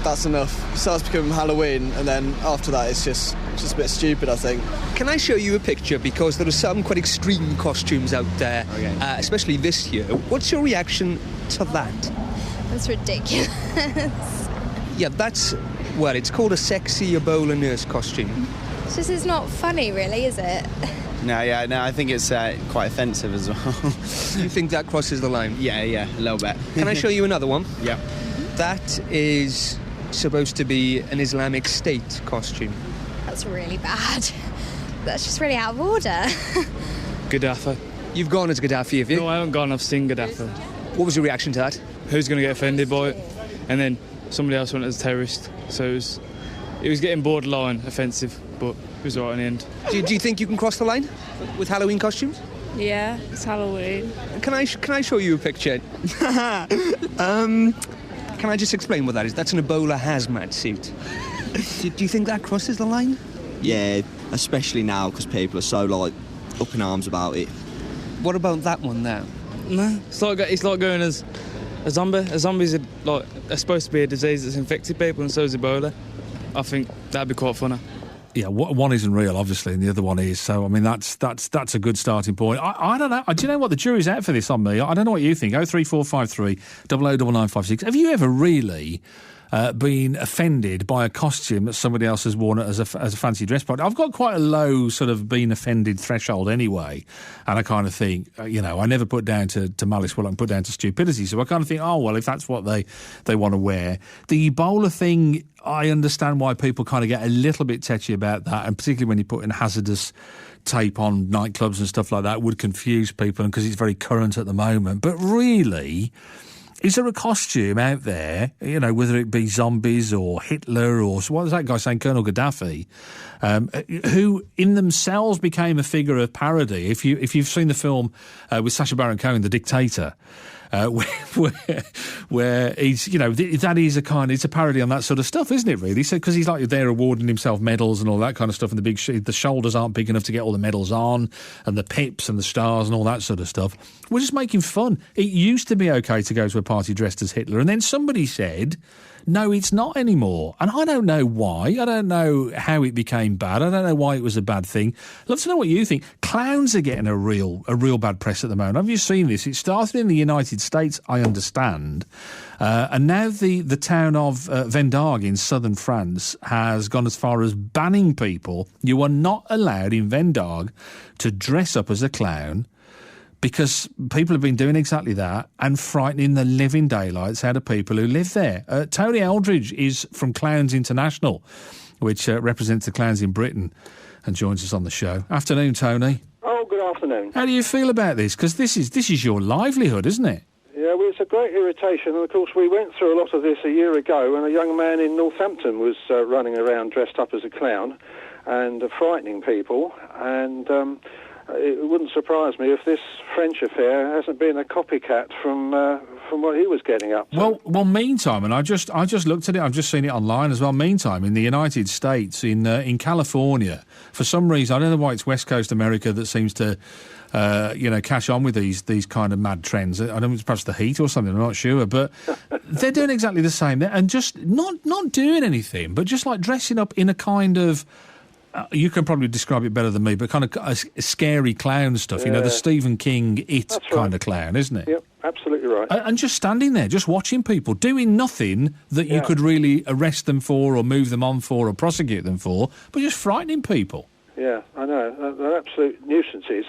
That's enough. It starts becoming Halloween, and then after that, it's just a bit stupid, I think. Can I show you a picture? Because there are some quite extreme costumes out there, especially this year. What's your reaction to that? That's ridiculous. Yeah, well, it's called a sexy Ebola nurse costume. It's not funny, really, is it? No, I think it's quite offensive as well. You think that crosses the line? Yeah, a little bit. Can I show you another one? Yeah. That is supposed to be an Islamic State costume. That's really bad. That's just really out of order. Gaddafi. You've gone as Gaddafi, have you? No, I haven't gone. I've seen Gaddafi. What was your reaction to that? Who's going to get offended by it? And then somebody else went as a terrorist. So it was getting borderline offensive, but it was all right in the end. Do you think you can cross the line with Halloween costumes? Yeah, it's Halloween. Can I show you a picture? Can I just explain what that is? That's an Ebola hazmat suit. Do you think that crosses the line? Yeah, especially now because people are so up in arms about it. What about that one there? No, it's like going as a zombie. A zombie's are supposed to be a disease that's infected people, and so is Ebola. I think that'd be quite funny. Yeah, one isn't real, obviously, and the other one is. So, I mean, that's a good starting point. I don't know. Do you know what? The jury's out for this on me. I don't know what you think. 03453 009956. Have you ever really being offended by a costume that somebody else has worn as a fancy dress party. I've got quite a low sort of being offended threshold anyway, and I kind of think, I never put down to malice what I can put down to stupidity, so I kind of think, oh, well, if that's what they want to wear. The Ebola thing, I understand why people kind of get a little bit tetchy about that, and particularly when you put in hazardous tape on nightclubs and stuff like that, would confuse people because it's very current at the moment. But really, is there a costume out there, whether it be zombies or Hitler or what was that guy saying, Colonel Gaddafi, who in themselves became a figure of parody? If you've seen the film with Sacha Baron Cohen, The Dictator, where he's, that is it's a parody on that sort of stuff, isn't it, really? So, because he's like there awarding himself medals and all that kind of stuff, and the shoulders aren't big enough to get all the medals on, and the pips and the stars and all that sort of stuff. We're just making fun. It used to be okay to go to a party dressed as Hitler, and then somebody said, no, it's not anymore. And I don't know why. I don't know how it became bad. I don't know why it was a bad thing. I'd love to know what you think. Clowns are getting a real bad press at the moment. Have you seen this? It started in the United States, I understand. And now the town of Vendargue in southern France has gone as far as banning people. You are not allowed in Vendargue to dress up as a clown, because people have been doing exactly that and frightening the living daylights out of people who live there. Tony Eldridge is from Clowns International, which represents the clowns in Britain, and joins us on the show. Afternoon, Tony. Oh, good afternoon. How do you feel about this? Because this is your livelihood, isn't it? Yeah, well, it's a great irritation. And, of course, we went through a lot of this a year ago when a young man in Northampton was running around dressed up as a clown and frightening people. And it wouldn't surprise me if this French affair hasn't been a copycat from what he was getting up to. Well, meantime, and I just looked at it. I've just seen it online as well. Meantime, in the United States, in California, for some reason, I don't know why it's West Coast America that seems to, catch on with these kind of mad trends. I don't know, it's perhaps the heat or something. I'm not sure, but they're doing exactly the same, and just not doing anything, but just like dressing up in a kind of. You can probably describe it better than me, but kind of scary clown stuff, the Stephen King It kind of clown, isn't it? Yep, absolutely right. And just standing there, just watching people, doing nothing that you could really arrest them for or move them on for or prosecute them for, but just frightening people. Yeah, I know. They're absolute nuisances.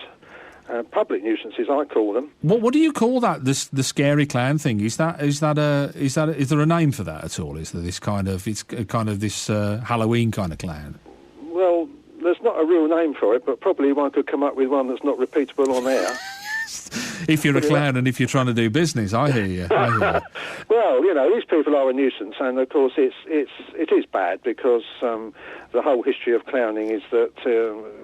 Public nuisances, I call them. What do you call that? The scary clown thing? Is there a name for that at all? Is there this kind of Halloween kind of clown? Well, there's not a real name for it, but probably one could come up with one that's not repeatable on air. If you're a clown and if you're trying to do business, I hear you. Well, these people are a nuisance, and of course it is bad because the whole history of clowning is that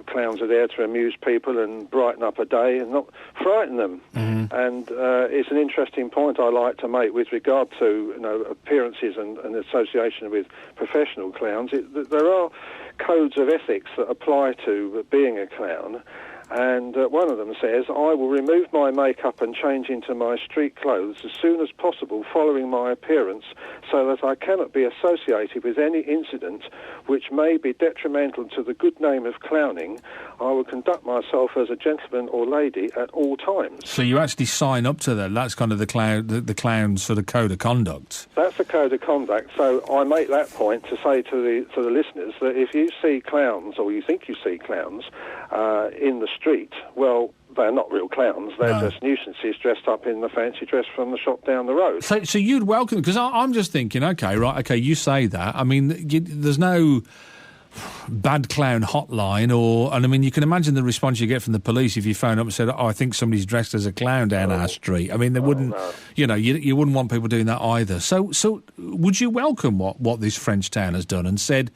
clowns are there to amuse people and brighten up a day and not frighten them. Mm-hmm. And it's an interesting point I like to make with regard to appearances and association with professional clowns. There are codes of ethics that apply to being a clown. And one of them says, I will remove my makeup and change into my street clothes as soon as possible following my appearance so that I cannot be associated with any incident which may be detrimental to the good name of clowning. I will conduct myself as a gentleman or lady at all times. So you actually sign up to that. That's kind of the clown's sort of code of conduct. That's the code of conduct. So I make that point to say to the listeners that if you see clowns, or you think you see clowns, in the street, well, they're not real clowns. They're just nuisances dressed up in the fancy dress from the shop down the road. So you'd welcome, because I'm just thinking, okay, you say that. I mean, there's no bad clown hotline, and you can imagine the response you get from the police if you phone up and said, I think somebody's dressed as a clown down our street. I mean, they wouldn't, you wouldn't want people doing that either. So would you welcome what this French town has done and said,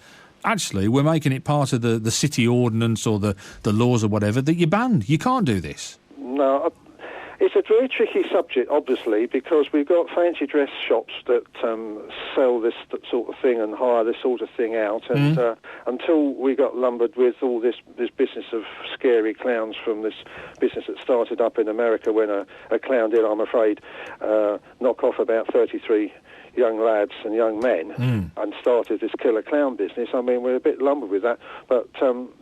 actually, we're making it part of the city ordinance or the laws or whatever that you're banned. You can't do this. No, it's a very tricky subject, obviously, because we've got fancy dress shops that sell this sort of thing and hire this sort of thing out. And until we got lumbered with all this business of scary clowns from this business that started up in America when a clown did, I'm afraid, knock off about 33 young lads and young men and started this killer clown business. I mean, we're a bit lumbered with that, but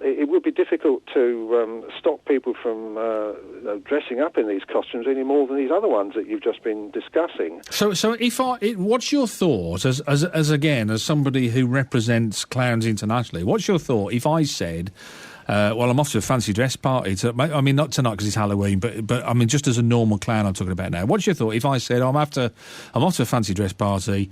it would be difficult to stop people from dressing up in these costumes any more than these other ones that you've just been discussing. So what's your thought as somebody who represents clowns internationally? What's your thought if I said, well, I'm off to a fancy dress party. I mean, not tonight because it's Halloween, but I mean, just as a normal clown I'm talking about now. What's your thought if I said, I'm off to a fancy dress party,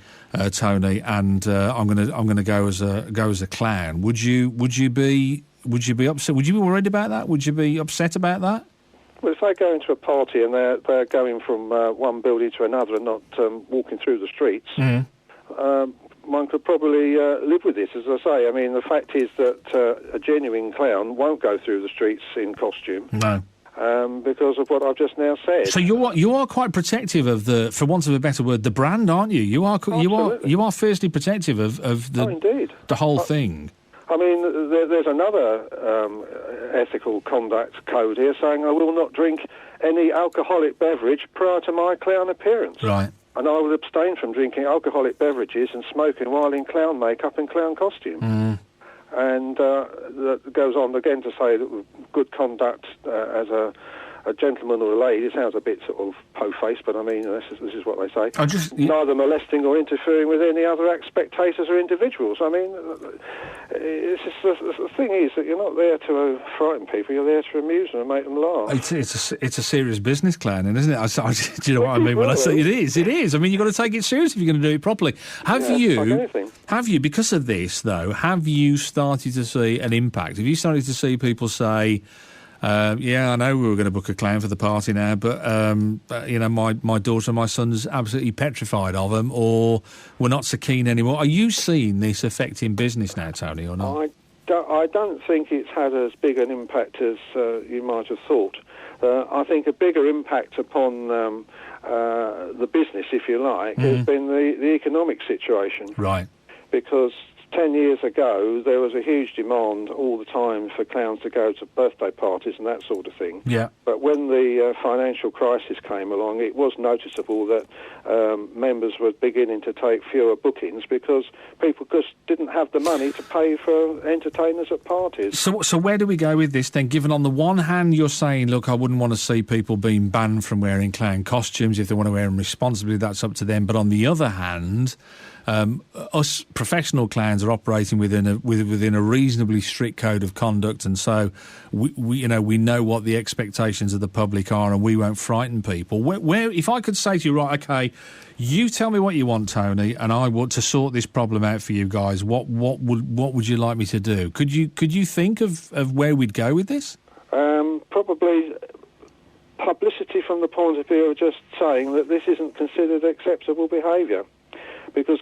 Tony, and I'm gonna go as a clown? Would you be upset? Would you be worried about that? Would you be upset about that? Well, if they go into a party and they're going from one building to another and not walking through the streets, one could probably live with this, as I say. I mean, the fact is that a genuine clown won't go through the streets in costume. No. Because of what I've just now said. So you are quite protective of the, for want of a better word, the brand, aren't you? You are fiercely protective of the indeed. The whole thing. I mean, there's another ethical conduct code here saying I will not drink any alcoholic beverage prior to my clown appearance. Right. And I will abstain from drinking alcoholic beverages and smoking while in clown makeup and clown costume. And that goes on again to say that good conduct as a gentleman or a lady, it sounds a bit sort of po-faced, but I mean, this is what they say. Neither molesting or interfering with any other spectators or individuals. I mean, it's just, the thing is that you're not there to frighten people, you're there to amuse them and make them laugh. It's a serious business, clowning, isn't it? Do you know what I mean when I say it is? I mean, you've got to take it seriously if you're going to do it properly. Have you, because of this, though, have you started to see an impact? Have you started to see people say, I know we were going to book a clown for the party now, but my daughter and my son's absolutely petrified of them, or we're not so keen anymore. Are you seeing this affecting business now, Tony, or not? I don't think it's had as big an impact as you might have thought. I think a bigger impact upon the business, if you like, has been the economic situation. Right. Because 10 years ago, there was a huge demand all the time for clowns to go to birthday parties and that sort of thing. Yeah. But when the financial crisis came along, it was noticeable that members were beginning to take fewer bookings because people just didn't have the money to pay for entertainers at parties. So where do we go with this then? Given on the one hand you're saying, look, I wouldn't want to see people being banned from wearing clown costumes. If they want to wear them responsibly, that's up to them. But on the other hand, us professional clowns are operating within a reasonably strict code of conduct, and so we know what the expectations of the public are, and we won't frighten people. Where if I could say to you, right, okay, you tell me what you want, Tony, and I want to sort this problem out for you guys. What would you like me to do? Could you think of where we'd go with this? Probably publicity from the point of view of just saying that this isn't considered acceptable behaviour. Because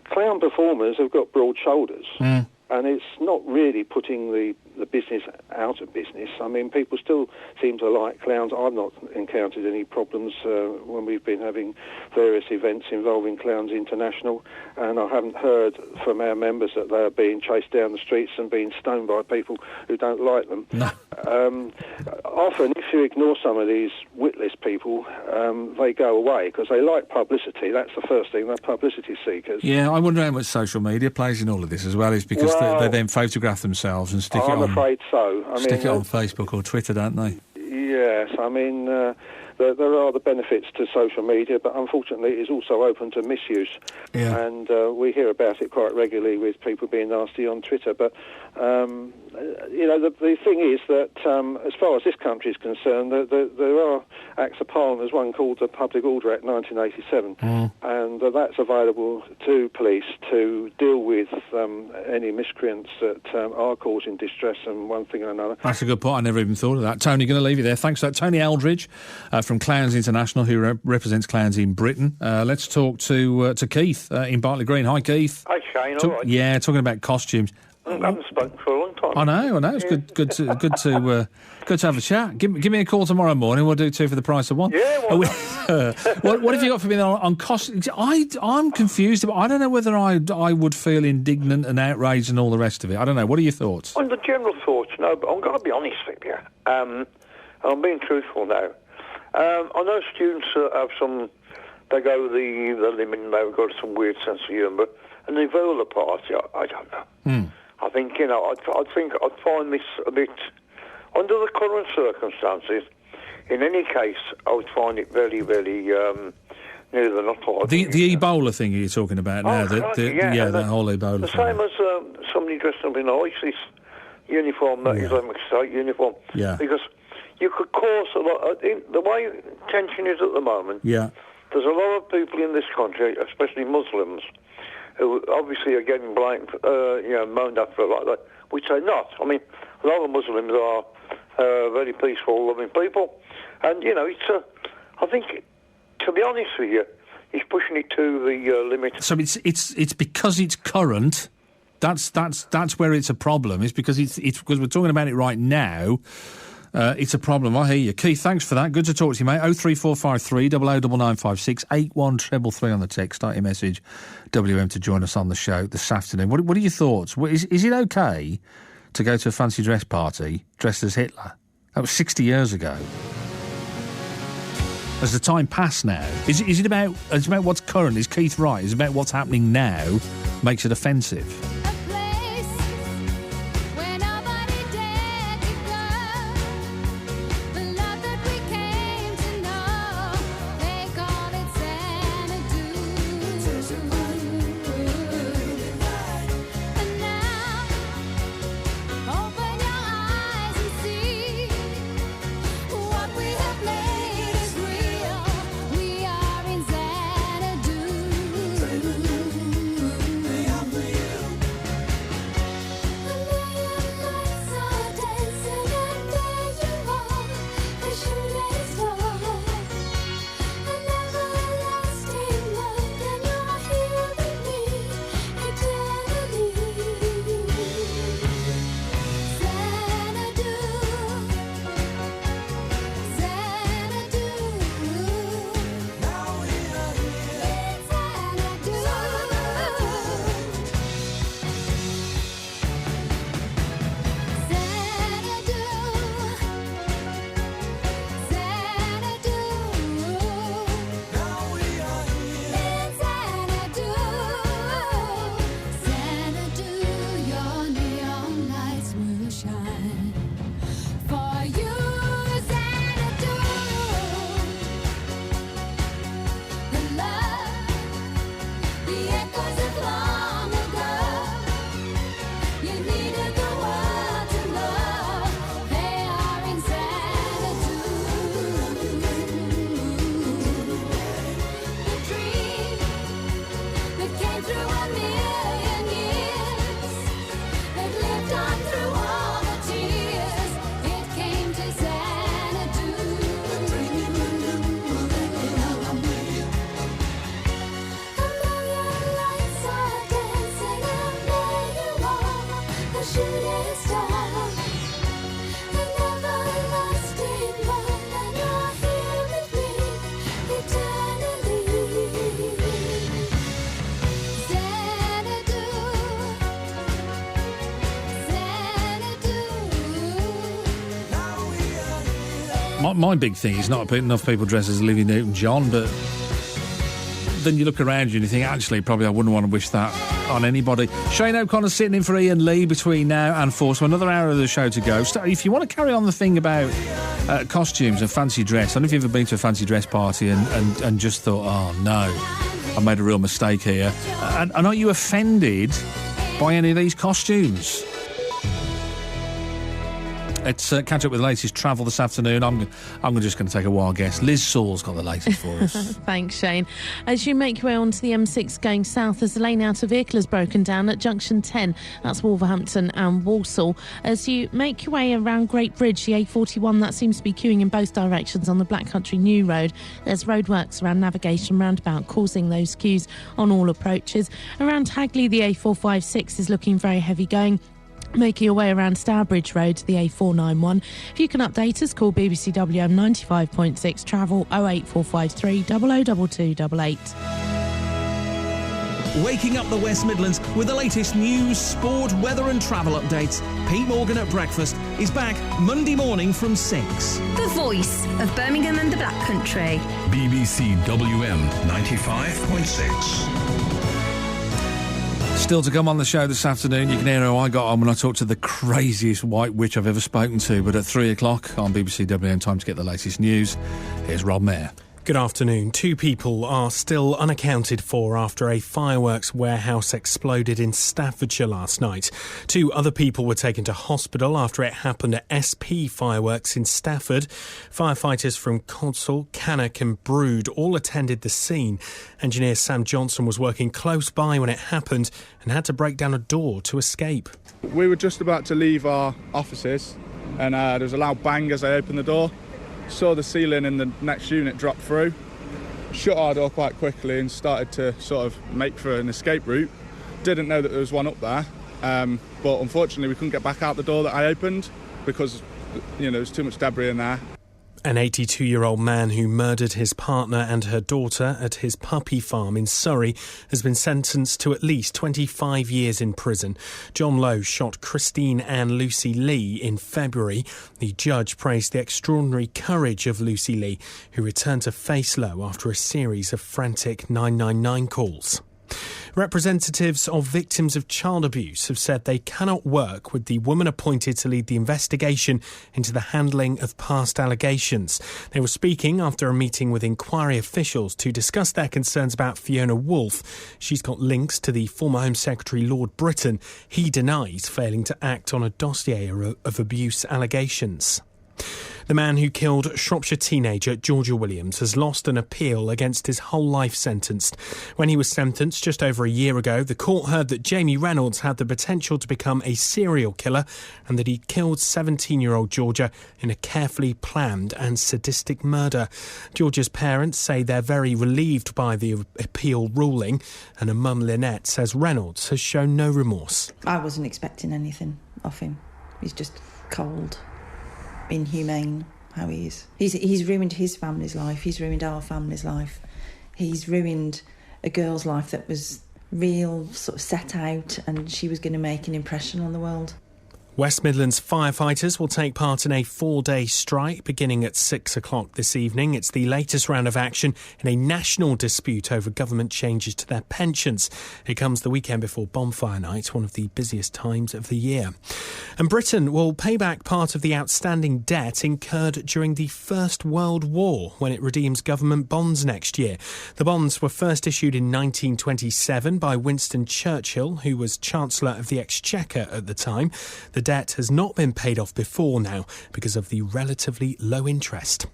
clown performers have got broad shoulders, and it's not really putting the business out of business. I mean, people still seem to like clowns. I've not encountered any problems when we've been having various events involving Clowns International, and I haven't heard from our members that they are being chased down the streets and being stoned by people who don't like them. No. Often, if you ignore some of these witless people, they go away because they like publicity. That's the first thing, they're publicity seekers. Yeah, I wonder how much social media plays in all of this as well, is because they then photograph themselves and stick it on. I'm afraid so. Stick it on Facebook or Twitter, don't they? Yes, I mean, there are the benefits to social media, but unfortunately it's also open to misuse. Yeah. And we hear about it quite regularly with people being nasty on Twitter. But, the thing is that as far as this country is concerned, there are Acts of Parliament. There's one called the Public Order Act 1987, and that's available to police to deal with any miscreants that are causing distress and one thing or another. That's a good point. I never even thought of that. Tony, going to leave you there. Thanks for that. Tony Eldridge from Clowns International, who represents clowns in Britain. Let's talk to Keith in Bartley Green. Hi, Keith. Hi, Shane. All right. Yeah, talking about costumes. I haven't spoken for a long time. I know. It's good to have a chat. Give me a call tomorrow morning. We'll do two for the price of one. Yeah. What have you got for me on costumes? I'm confused. I don't know whether I would feel indignant and outraged and all the rest of it. I don't know. What are your thoughts? On the general thoughts, no, but I'm going to be honest with you. I'm being truthful now. I know students have some they go the limit and they've got some weird sense of humour. And the Viola party, I don't know. I think, I'd find this a bit, under the current circumstances, in any case, I would find it very, very near the not. The Ebola thing you're talking about now, that whole Ebola the thing. same as somebody dressed up in ISIS uniform, that Islamic State uniform. Yeah. Because you could cause a lot, the way tension is at the moment, Yeah. there's a lot of people in this country, especially Muslims, who obviously are getting blamed, moaned at for it like that, which they're not. I mean, a lot of Muslims are very peaceful, loving people. And, I think, to be honest with you, he's pushing it to the limit. So it's because it's current. That's where it's a problem. It's because it's because we're talking about it right now. It's a problem. I hear you, Keith. Thanks for that. Good to talk to you, mate. 03453 009956 81333 on the text. Start your message. WM to join us on the show this afternoon. What are your thoughts? Is it okay to go to a fancy dress party dressed as Hitler? That was 60 years ago. Has the time passed now? Is it about what's current? Is Keith right? Is it about what's happening now makes it offensive? My big thing is not enough people dressed as Olivia Newton-John, but then you look around you and you think, actually, probably I wouldn't want to wish that on anybody. Shane O'Connor sitting in for Iain Lee between now and 4, so another hour of the show to go. So if you want to carry on the thing about costumes and fancy dress, I don't know if you've ever been to a fancy dress party and just thought, oh, no, I made a real mistake here. And are you offended by any of these costumes? Let's catch up with the latest travel this afternoon. I'm just going to take a wild guess. Liz Saul's got the latest for us. Thanks, Shane. As you make your way onto the M6 going south, as the lane out of vehicle has broken down at junction 10. That's Wolverhampton and Walsall. As you make your way around Great Bridge, the A41, that seems to be queuing in both directions on the Black Country New Road. There's roadworks around Navigation Roundabout causing those queues on all approaches. Around Hagley, the A456 is looking very heavy going. Making your way around Stourbridge Road to the A491. If you can update us, call BBC WM 95.6 travel 08453 002288. waking up the West Midlands with the latest news, sport, weather and travel updates. Pete Morgan at Breakfast is back Monday morning from 6. The voice of Birmingham and the Black Country. BBC WM 95.6. Still to come on the show this afternoon, you can hear how I got on when I talked to the craziest white witch I've ever spoken to. But at 3 o'clock on BBC WM, time to get the latest news. Here's Rob Mayer. Good afternoon. 2 people are still unaccounted for after a fireworks warehouse exploded in Staffordshire last night. 2 other people were taken to hospital after it happened at SP Fireworks in Stafford. Firefighters from Codsall, Cannock and Brood all attended the scene. Engineer Sam Johnson was working close by when it happened and had to break down a door to escape. We were just about to leave our offices and there was a loud bang as I opened the door. Saw the ceiling in the next unit drop through, shut our door quite quickly and started to sort of make for an escape route. Didn't know that there was one up there, but unfortunately we couldn't get back out the door that I opened because, there was too much debris in there. An 82-year-old man who murdered his partner and her daughter at his puppy farm in Surrey has been sentenced to at least 25 years in prison. John Lowe shot Christine Ann Lucy Lee in February. The judge praised the extraordinary courage of Lucy Lee, who returned to face Lowe after a series of frantic 999 calls. Representatives of victims of child abuse have said they cannot work with the woman appointed to lead the investigation into the handling of past allegations. They were speaking after a meeting with inquiry officials to discuss their concerns about Fiona Woolf. She's got links to the former Home Secretary Lord Britton. He denies failing to act on a dossier of abuse allegations. The man who killed Shropshire teenager Georgia Williams has lost an appeal against his whole life sentence. When he was sentenced just over a year ago, the court heard that Jamie Reynolds had the potential to become a serial killer and that he'd killed 17-year-old Georgia in a carefully planned and sadistic murder. Georgia's parents say they're very relieved by the appeal ruling, and her mum Lynette says Reynolds has shown no remorse. I wasn't expecting anything of him. He's just cold. Inhumane, how he is. He's ruined his family's life. He's ruined our family's life. He's ruined a girl's life that was real, sort of set out, and she was going to make an impression on the world. West Midlands firefighters will take part in a 4-day strike beginning at 6 o'clock this evening. It's the latest round of action in a national dispute over government changes to their pensions. It comes the weekend before Bonfire Night, one of the busiest times of the year. And Britain will pay back part of the outstanding debt incurred during the First World War when it redeems government bonds next year. The bonds were first issued in 1927 by Winston Churchill, who was Chancellor of the Exchequer at the time. The debt has not been paid off before now because of the relatively low interest.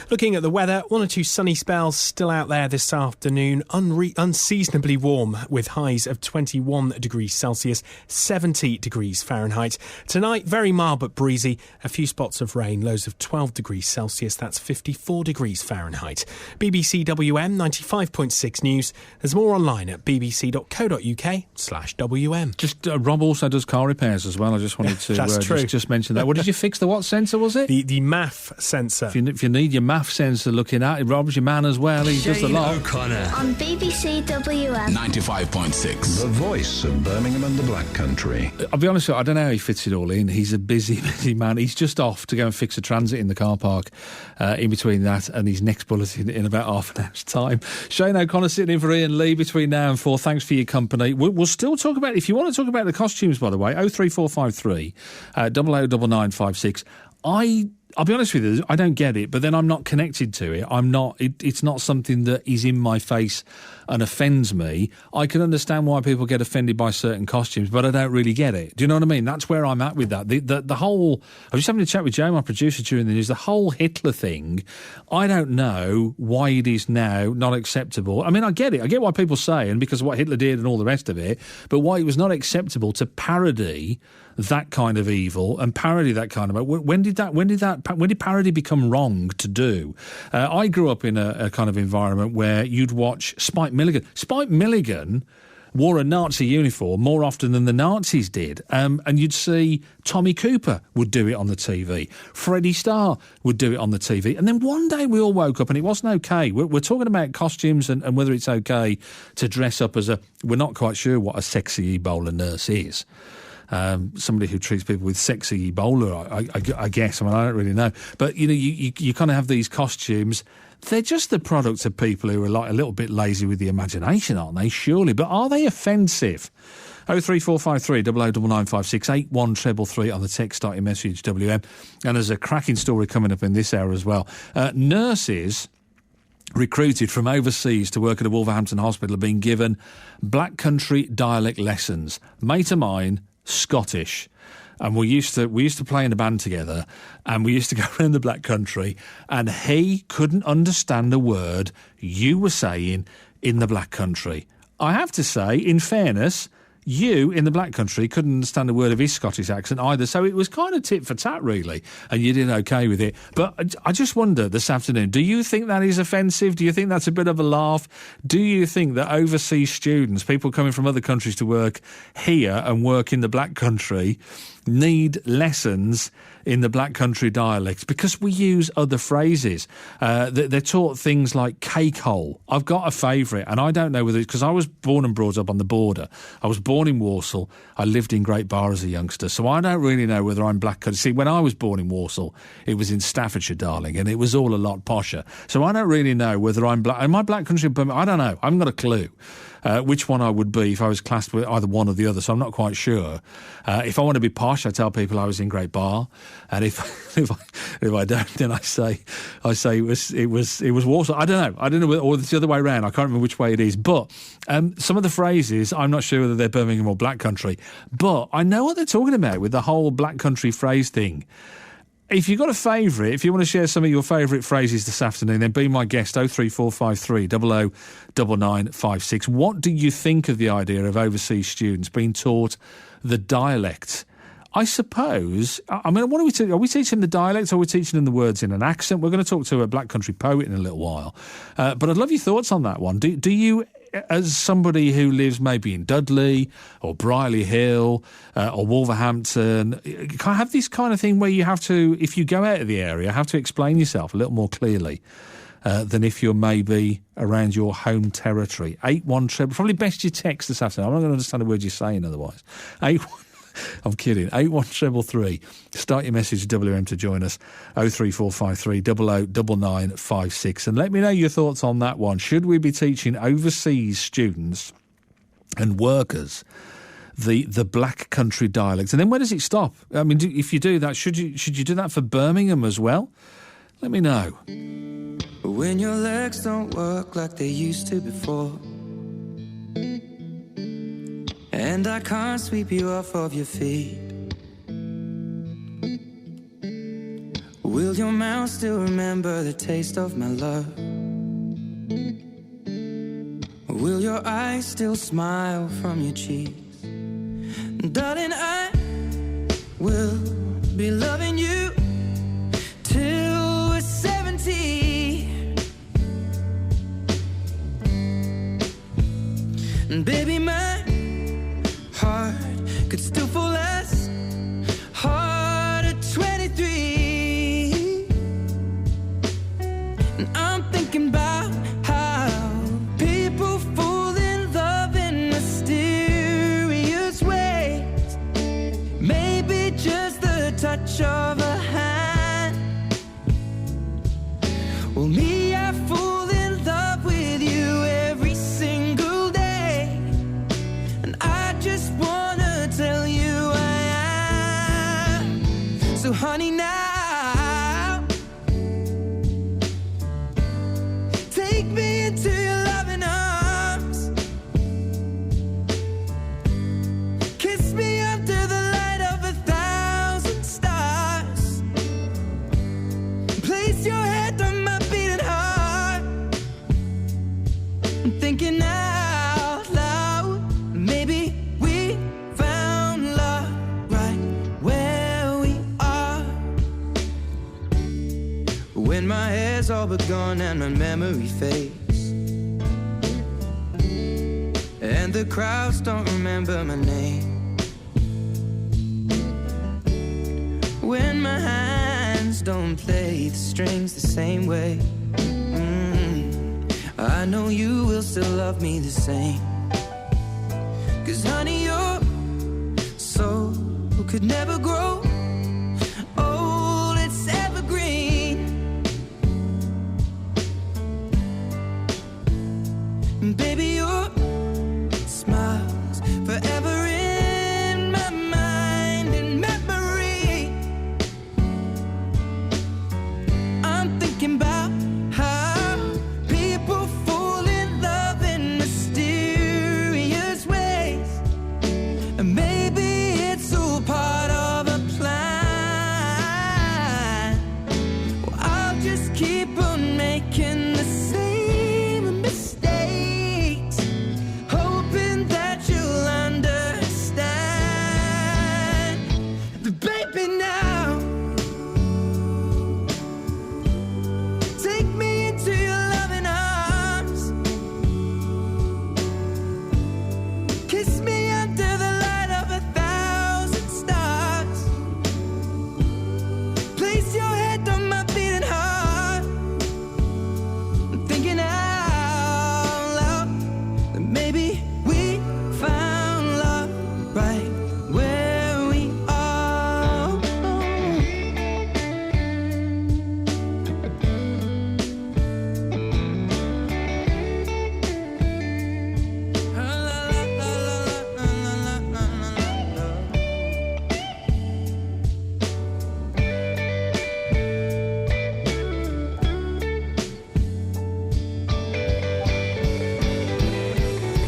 Looking at the weather, 1 or 2 sunny spells still out there this afternoon. Unseasonably warm with highs of 21 degrees Celsius, 70 degrees Fahrenheit. Tonight, very mild but breezy. A few spots of rain, lows of 12 degrees Celsius. That's 54 degrees Fahrenheit. BBC WM 95.6 News. There's more online at bbc.co.uk/WM. Just Rob also does car repairs as well. I just wanted to just mention that. What did you fix? The what sensor was it? The MAF sensor. If you need your MAF sensor looking at it, Rob's your man as well. He does a lot. O'Connor On BBC WM 95.6. The voice of Birmingham and the Black Country. I'll be honest with you, I don't know how he fits it all in. He's a busy man. He's just off to go and fix a transit in the car park in between that and his next bulletin in about half an hour's time. Shane O'Connor sitting in for Iain Lee between now and 4. Thanks for your company. We'll still talk about, if you want to talk about the costumes, by the way, 03453 009956. I'll be honest with you, I don't get it, but then I'm not connected to it. It's not something that is in my face and offends me. I can understand why people get offended by certain costumes, but I don't really get it. Do you know what I mean? That's where I'm at with that. The whole, I was just having a chat with Joe, my producer, during the news, the whole Hitler thing, I don't know why it is now not acceptable. I mean, I get it. I get why people say, and because of what Hitler did and all the rest of it, but why it was not acceptable to parody that kind of evil and parody that kind of... When did parody become wrong to do? I grew up in a kind of environment where you'd watch Spike Milligan. Spike Milligan wore a Nazi uniform more often than the Nazis did. And you'd see Tommy Cooper would do it on the TV. Freddie Starr would do it on the TV. And then one day we all woke up and it wasn't okay. We're talking about costumes and whether it's okay to dress up as we're not quite sure what a sexy Ebola nurse is. Somebody who treats people with sexy Ebola, I guess. I mean, I don't really know. But, you know, you kind of have these costumes. They're just the product of people who are like a little bit lazy with the imagination, aren't they? Surely. But are they offensive? 03453 009956 81333 on the text starting message WM. And there's a cracking story coming up in this hour as well. Nurses recruited from overseas to work at a Wolverhampton hospital are being given Black Country dialect lessons. Mate of mine, Scottish. And we used to play in a band together, and we used to go around the Black Country, and he couldn't understand a word you were saying in the Black Country. I have to say, in fairness, you in the Black Country couldn't understand a word of his Scottish accent either, so it was kind of tit for tat, really, and you did okay with it. But I just wonder this afternoon, do you think that is offensive? Do you think that's a bit of a laugh? Do you think that overseas students, people coming from other countries to work here and work in the Black Country, need lessons in the Black Country dialects because we use other phrases? They're taught things like cake hole. I've got a favourite, and I don't know whether it's because I was born and brought up on the border. I was born in Walsall. I lived in Great Barr as a youngster, so I don't really know whether I'm Black Country. See, when I was born in Walsall, it was in Staffordshire, darling, and it was all a lot posher. So I don't really know whether I'm Black. Am I Black Country? I don't know. I haven't got a clue. Which one I would be if I was classed with either one or the other, so I'm not quite sure. If I want to be posh, I tell people I was in Great Barr, and if I don't, then I say it was Walsall. I don't know, or it's the other way around. I can't remember which way it is. But some of the phrases, I'm not sure whether they're Birmingham or Black Country, but I know what they're talking about with the whole Black Country phrase thing. If you've got a favourite, if you want to share some of your favourite phrases this afternoon, then be my guest, 03453 009956. What do you think of the idea of overseas students being taught the dialect? I suppose, I mean, what are we teaching? Are we teaching the dialect or are we teaching them the words in an accent? We're going to talk to a Black Country poet in a little while. But I'd love your thoughts on that one. Do you, as somebody who lives maybe in Dudley or Brierley Hill or Wolverhampton, can I have this kind of thing where you have to, if you go out of the area, have to explain yourself a little more clearly than if you're maybe around your home territory? 813, probably best you text this afternoon. I'm not going to understand a word you're saying otherwise. I'm kidding. 81333. Start your message WM to join us. 03453 009956. And let me know your thoughts on that one. Should we be teaching overseas students and workers the Black Country dialects? And then where does it stop? I mean, if you do that, should you do that for Birmingham as well? Let me know. When your legs don't work like they used to before, and I can't sweep you off of your feet, will your mouth still remember the taste of my love? Will your eyes still smile from your cheeks? Darling, I will be loving you till we're 70. And baby, my heart could still fall as hard at 23. And I'm thinking about how people fall in love in mysterious ways. Maybe just the touch of a hand. Well, me, I fall in love with you every single day, and I just wanna tell you I am. So honey, now take me into your loving arms, kiss me under the light of 1,000 stars, place your head on my beating heart. I'm thinking out loud, maybe we found love right where we are. When my hair's all but gone and my memory fades, and and the crowds don't remember my name. When my hands don't play the strings the same way, I know you will still love me the same. 'Cause honey, your soul could never grow old, it's evergreen. And baby, your smile's forever in my mind and memory. I'm thinking about how people fall in love in mysterious ways, and maybe it's all part of a plan. Well, I'll just keep on making the same mistakes, hoping that you'll understand. But baby, now take me into your loving arms, kiss me under the light of 1,000 stars, place your head on my beating heart. I'm thinking out loud that maybe we found love right where we are.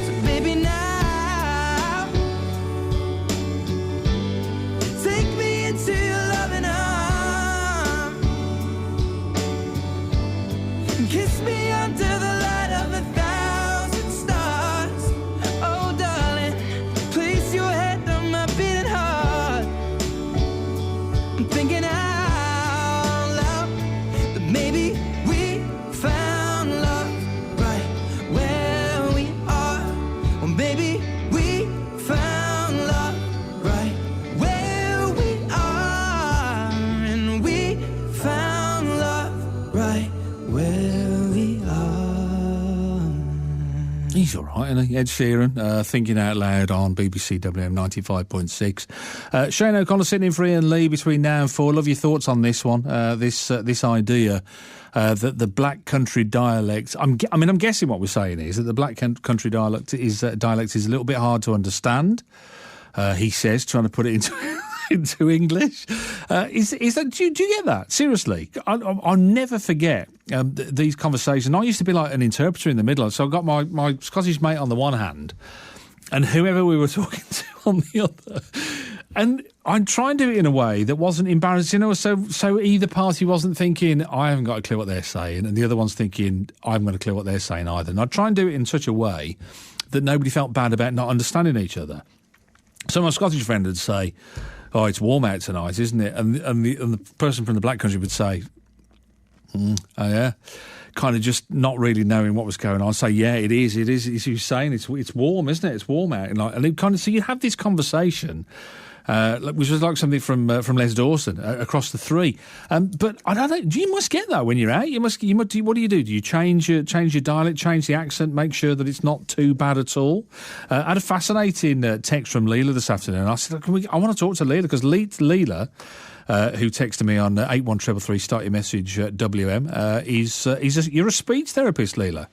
So baby, now take me into your loving arms, and kiss me under the light of 1,000 stars. Oh darling, place your head on my beating heart. I'm thinking out loud that maybe we found love right where we are. Well, maybe we found love right where we are, and we found love right where we are. He's all right, isn't he? Ed Sheeran, Thinking Out Loud on BBC WM 95.6. Shane O'Connor sitting in for Iain Lee between now and 4. Love your thoughts on this one, this idea that the Black Country dialect... I'm guessing what we're saying is that the Black Country dialect is a little bit hard to understand, he says, trying to put it into... into English. Is that? Do you get that? Seriously, I'll never forget these conversations. I used to be like an interpreter in the middle, so I got my Scottish mate on the one hand, and whoever we were talking to on the other. And I'm trying to do it in a way that wasn't embarrassing, so either party wasn't thinking, I haven't got a clue what they're saying, and the other one's thinking, I haven't got a clue what they're saying either. And I'd try and do it in such a way that nobody felt bad about not understanding each other. So my Scottish friend would say, oh, it's warm out tonight, isn't it? And the person from the Black Country would say, oh yeah, kind of just not really knowing what was going on. Say, yeah, it is. He's saying it's warm, isn't it? It's warm out, and it kind of, so you have this conversation, which was like something from Les Dawson across the three. But I don't know. You must get that when you're out. You must. What do you do? Do you change your dialect, change the accent, make sure that it's not too bad at all? I had a fascinating text from Leela this afternoon. I said, I want to talk to Leela, because Leela, who texted me on 81333, start your message WM, you're a speech therapist, Leela.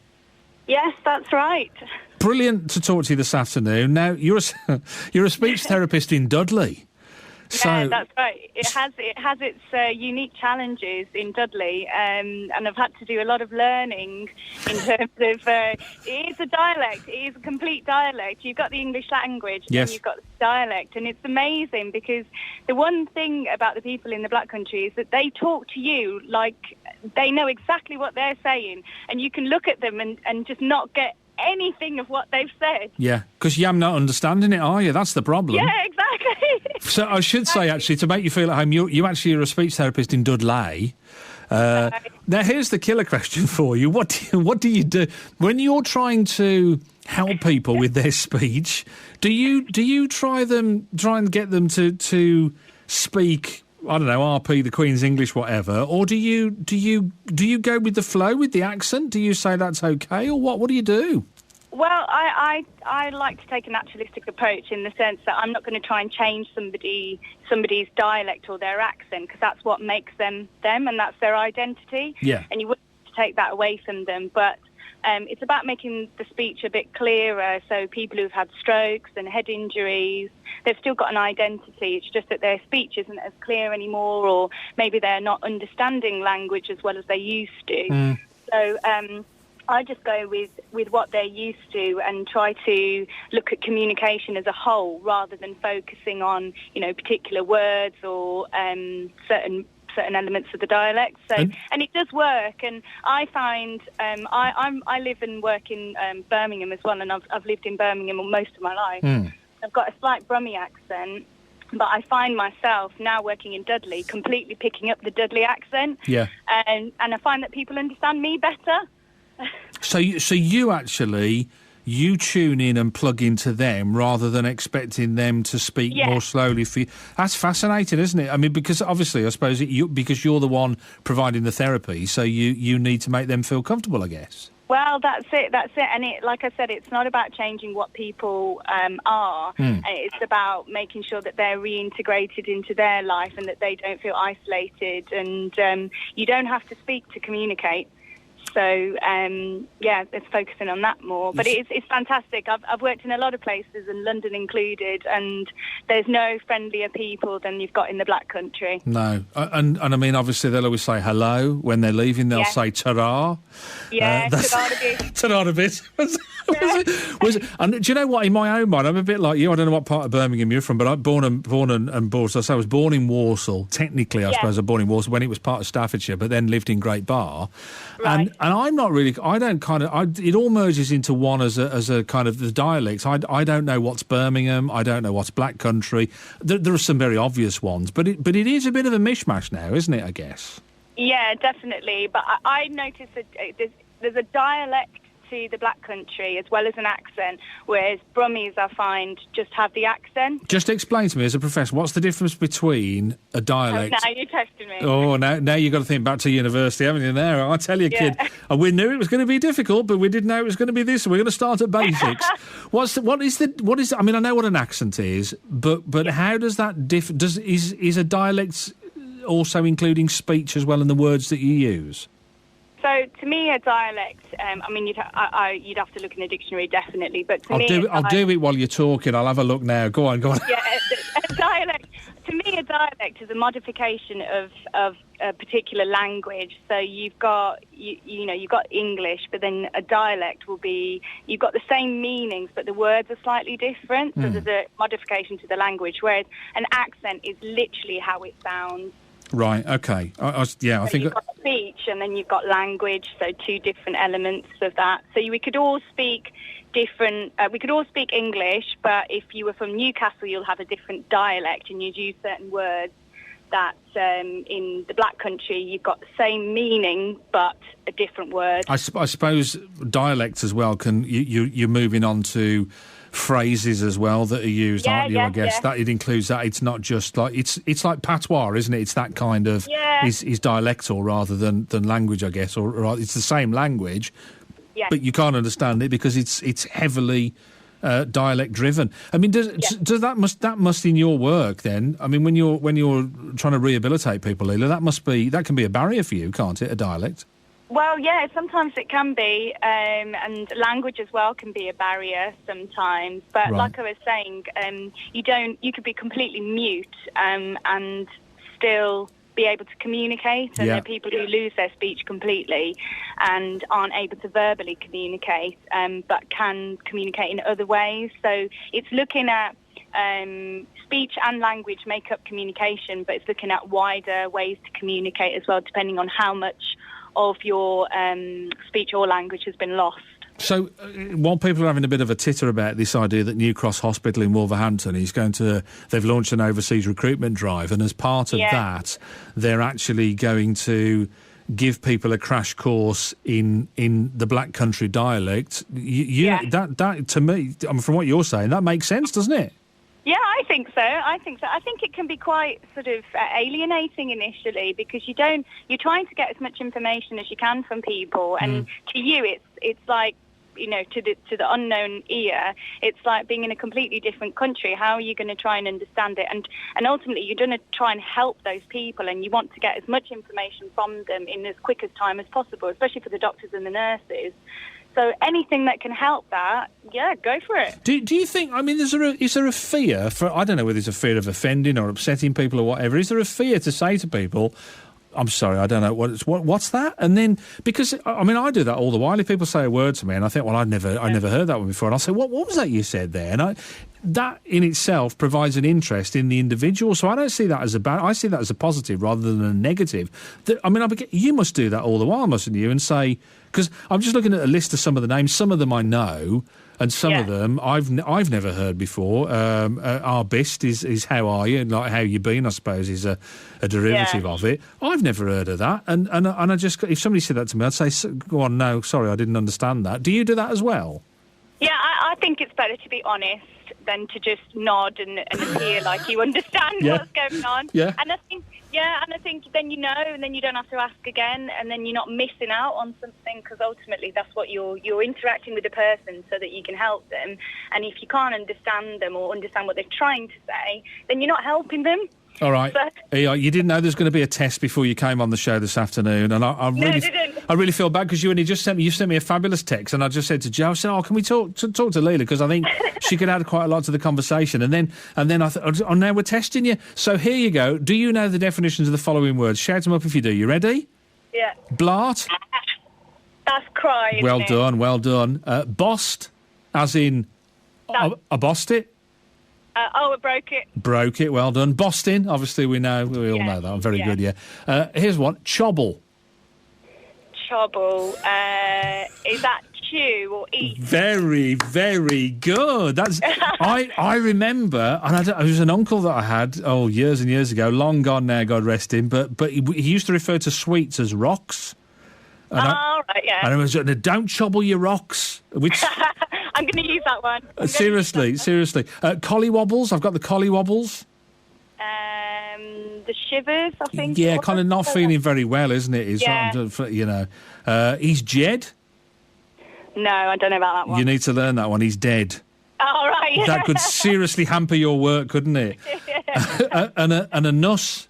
Yes, that's right. Brilliant to talk to you this afternoon. Now, you're a speech therapist in Dudley. Yeah, that's right. It has its unique challenges in Dudley, and I've had to do a lot of learning in terms of it is a dialect. It is a complete dialect. You've got the English language, and then you've got the dialect, and it's amazing because the one thing about the people in the Black Country is that they talk to you like they know exactly what they're saying, and you can look at them and just not get anything of what they've said. Yeah, because you're not understanding it, are you? That's the problem. Yeah, exactly. So I should say, actually, to make you feel at home, you actually are a speech therapist in Dudley. Now, here's the killer question for you. What do you do when you're trying to help people with their speech, do you try and get them to speak, I don't know, RP, the Queen's English, whatever, or do you go with the flow with the accent? Do you say that's okay, or what? What do you do? Well, I like to take a naturalistic approach in the sense that I'm not going to try and change somebody's dialect or their accent, because that's what makes them and that's their identity. Yeah. And you wouldn't take that away from them, but it's about making the speech a bit clearer, so people who've had strokes and head injuries, they've still got an identity. It's just that their speech isn't as clear anymore, or maybe they're not understanding language as well as they used to. So I just go with what they're used to and try to look at communication as a whole rather than focusing on, particular words or certain elements of the dialect. So, and it does work. And I find I live and work in Birmingham as well, and I've lived in Birmingham most of my life. I've got a slight Brummie accent, but I find myself now working in Dudley completely picking up the Dudley accent. Yeah. And I find that people understand me better. So you actually tune in and plug into them rather than expecting them to speak more slowly for you. That's fascinating, isn't it? I mean, because obviously, I suppose because you're the one providing the therapy, so you need to make them feel comfortable, I guess. Well, that's it. And like I said, it's not about changing what people are. It's about making sure that they're reintegrated into their life and that they don't feel isolated. And you don't have to speak to communicate. So, it's focusing on that more. But it's fantastic. I've worked in a lot of places, and London included, and there's no friendlier people than you've got in the Black Country. No. And I mean, obviously, they'll always say hello. When they're leaving, they'll say ta-ra. Yeah, ta-ra a bit. Ta-ra a bit. And do you know what? In my own mind, I'm a bit like you. I don't know what part of Birmingham you're from, but I'm born and brought. So I was born in Walsall. Technically, I suppose I was born in Walsall when it was part of Staffordshire, but then lived in Great Barr. Right. And I'm not really. I don't kind of. It all merges into one as a kind of the dialects. I don't know what's Birmingham. I don't know what's Black Country. There are some very obvious ones, but it is a bit of a mishmash now, isn't it? I guess. Yeah, definitely. But I noticed that there's a dialect to the Black Country as well as an accent, whereas Brummies, I find, just have the accent. Just explain to me, as a professor, what's the difference between a dialect... Oh, now you're testing me. Oh, now you've got to think back to university, haven't you, there? I tell you, kid, we knew it was going to be difficult, but we didn't know it was going to be this, so we're going to start at basics. What is? I mean, I know what an accent is, but how does that differ? Is a dialect also including speech as well in the words that you use? So, to me, a dialect, I mean, you'd have to look in the dictionary, definitely, but to I'll do it while you're talking. I'll have a look now. Go on. Yeah, a dialect, to me, a dialect is a modification of a particular language. So you've got, you've got English, but then a dialect will be, you've got the same meanings, but the words are slightly different. So there's a modification to the language, whereas an accent is literally how it sounds. Right, okay. I think... You've got speech and then you've got language, so two different elements of that. So we could all speak different... we could all speak English, but if you were from Newcastle, you'll have a different dialect and you'd use certain words that in the Black Country, you've got the same meaning, but a different word. I suppose dialects as well you're moving on to... phrases as well that are used, aren't you? I guess that it includes that. It's not just like it's like patois, isn't it? It's that kind of is dialectal rather than language, I guess, or it's the same language, but you can't understand it because it's heavily dialect driven. I mean, does that must in your work then? I mean, when you're trying to rehabilitate people, Leila, that can be a barrier for you, can't it? A dialect. Well, yeah, sometimes it can be, and language as well can be a barrier sometimes. But like I was saying, you could be completely mute and still be able to communicate. And there are people who lose their speech completely and aren't able to verbally communicate, but can communicate in other ways. So it's looking at speech and language make up communication, but it's looking at wider ways to communicate as well, depending on how much of your speech or language has been lost. So, while people are having a bit of a titter about this idea that New Cross Hospital in Wolverhampton they've launched an overseas recruitment drive, and as part of that, they're actually going to give people a crash course in the Black Country dialect. That to me, from what you're saying, that makes sense, doesn't it? Yeah, I think so. I think it can be quite sort of alienating initially because you're trying to get as much information as you can from people, and to you, it's like, you know, to the unknown ear, it's like being in a completely different country. How are you going to try and understand it? And ultimately, you're going to try and help those people, and you want to get as much information from them in as quick as time as possible, especially for the doctors and the nurses. So anything that can help that, yeah, go for it. Do you think, I mean, is there a fear for, I don't know whether it's a fear of offending or upsetting people or whatever, is there a fear to say to people, I'm sorry, I don't know, what's that? And then, because, I mean, I do that all the while. If people say a word to me and I think, well, I never heard that one before, and I'll say, what was that you said there? And that in itself provides an interest in the individual. So I don't see that as I see that as a positive rather than a negative. I mean, you must do that all the while, mustn't you? And say, because I'm just looking at a list of some of the names. Some of them I know, and some of them I've never heard before. Our best is how are you, and like how you been, I suppose, is a derivative of it. I've never heard of that, and I just, if somebody said that to me, I'd say, go on, no, sorry, I didn't understand that. Do you do that as well? Yeah, I think it's better to be honest than to just nod and appear like you understand what's going on. Yeah. And I think then you know, and then you don't have to ask again, and then you're not missing out on something, because ultimately that's what you're interacting with the person so that you can help them. And if you can't understand them or understand what they're trying to say, then you're not helping them. All right. You didn't know there was going to be a test before you came on the show this afternoon, and I really feel bad because you sent me a fabulous text, and I just said to Joe, I said, can we talk to Leela, because I think she could add quite a lot to the conversation. And then I thought, oh, now we're testing you. So here you go. Do you know the definitions of the following words? Shout them up if you do. You ready? Yeah. Blart. That's cry. Well done. Bossed, as in I bossed it. I broke it. Broke it, well done. Boston, obviously we all know that. I'm very good, yeah. Here's one, chobble. Chobble. Is that chew or eat? Very, very good. That's I remember, and it was an uncle that I had, years and years ago, long gone now, God rest him, but he used to refer to sweets as rocks. And right, yeah. And it was, don't chobble your rocks, which... I'm going to use that one. Seriously. Collywobbles. I've got the collywobbles. The shivers, I think. Yeah, kind of not feeling very well, isn't it? He's Jed. No, I don't know about that one. You need to learn that one. He's dead. Oh, right. Yeah. That could seriously hamper your work, couldn't it? and a nuss.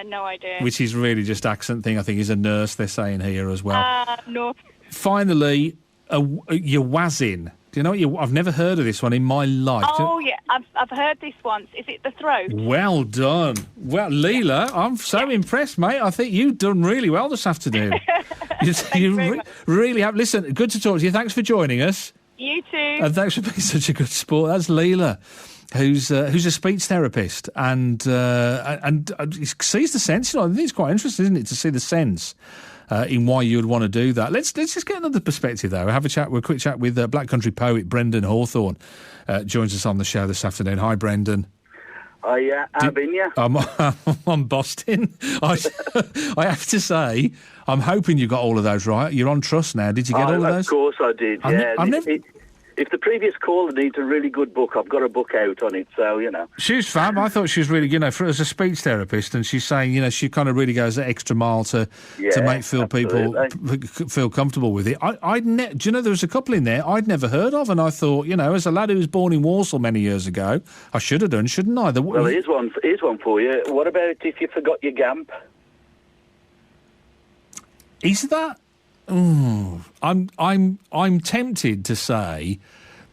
No idea. Which is really just accent thing. I think he's a nurse, they're saying here as well. No. Finally, your wazzin. Do you know what I've never heard of this one in my life. Oh, yeah, I've heard this once. Is it the throat? Well done. Well, Leela, I'm so impressed, mate. I think you've done really well this afternoon. you really have. Listen, good to talk to you. Thanks for joining us. You too. And thanks for being such a good sport. That's Leela, who's a speech therapist and sees the sense. You know, I think it's quite interesting, isn't it, to see the sense in why you would want to do that. Let's just get another perspective, though. Have a quick chat with Black Country poet Brendan Hawthorne. Joins us on the show this afternoon. Hi, Brendan. How been you? I'm Boston. I have to say, I'm hoping you got all of those right. You're on Trust now. Did you get all of those? Of course I did, yeah. If the previous caller needs a really good book, I've got a book out on it, so, you know. She's fab. I thought she was really, as a speech therapist, and she's saying, she kind of really goes the extra mile to make people feel comfortable with it. Do you know, there was a couple in there I'd never heard of, and I thought, as a lad who was born in Walsall many years ago, I should have done, shouldn't I? Well, here's one for you. What about if you forgot your gamp? Is that... I'm tempted to say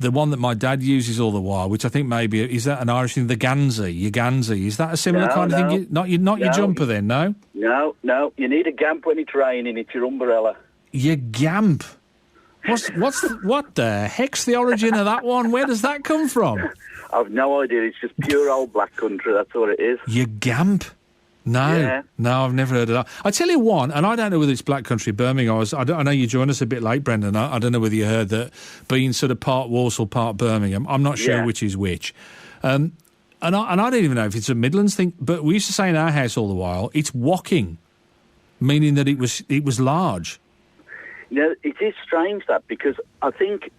the one that my dad uses all the while, which I think maybe is that an Irish thing, the Gansey. Your Gansey, is that a similar kind of thing? Not your jumper then, no? No. You need a gamp when it's raining. It's your umbrella. Your gamp. What the heck's the origin of that one? Where does that come from? I've no idea. It's just pure old black country. That's what it is. Your gamp. No, I've never heard of that. I tell you one, and I don't know whether it's Black Country Birmingham. I know you joined us a bit late, Brendan. I don't know whether you heard that being sort of part Walsall, part Birmingham. I'm not sure which is which. And I don't even know if it's a Midlands thing, but we used to say in our house all the while, it's Woking. Meaning that it was large. It is strange that, because I think,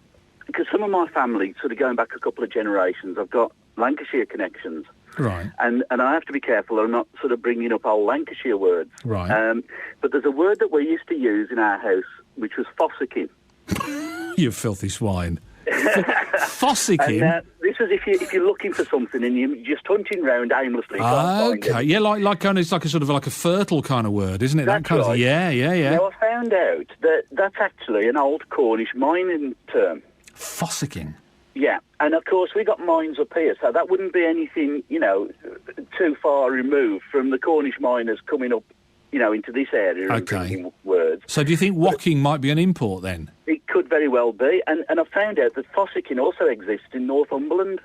because some of my family, sort of going back a couple of generations, I've got Lancashire connections. Right. And I have to be careful I'm not sort of bringing up old Lancashire words. Right. But there's a word that we used to use in our house, which was fossicking. You filthy swine. Fossicking? And this was if you're looking for something and you're just hunting round aimlessly. Okay, yeah, it's like a sort of like a fertile kind of word, isn't it? That's that kind right. of yeah. Now, I found out that that's actually an old Cornish mining term. Fossicking? Yeah, and of course we got mines up here, so that wouldn't be anything, too far removed from the Cornish miners coming up, into this area and bringing words. So do you think wocking might be an import then? It could very well be, and I found out that fossicking also exists in Northumberland.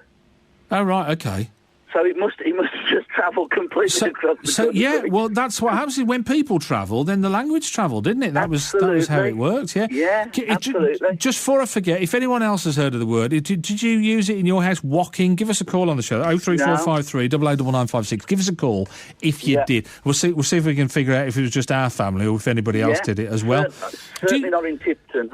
Oh, right, okay. So it must just travel completely across the country. Yeah, well, that's what happens. When people travel, then the language travelled, didn't it? That was how it worked, yeah? Yeah, absolutely. Just before I forget, if anyone else has heard of the word, did you use it in your house, wocking? Give us a call on the show, 03453 889956. Give us a call if you did. We'll see if we can figure out if it was just our family or if anybody else did it as well. Certainly not in Tipton,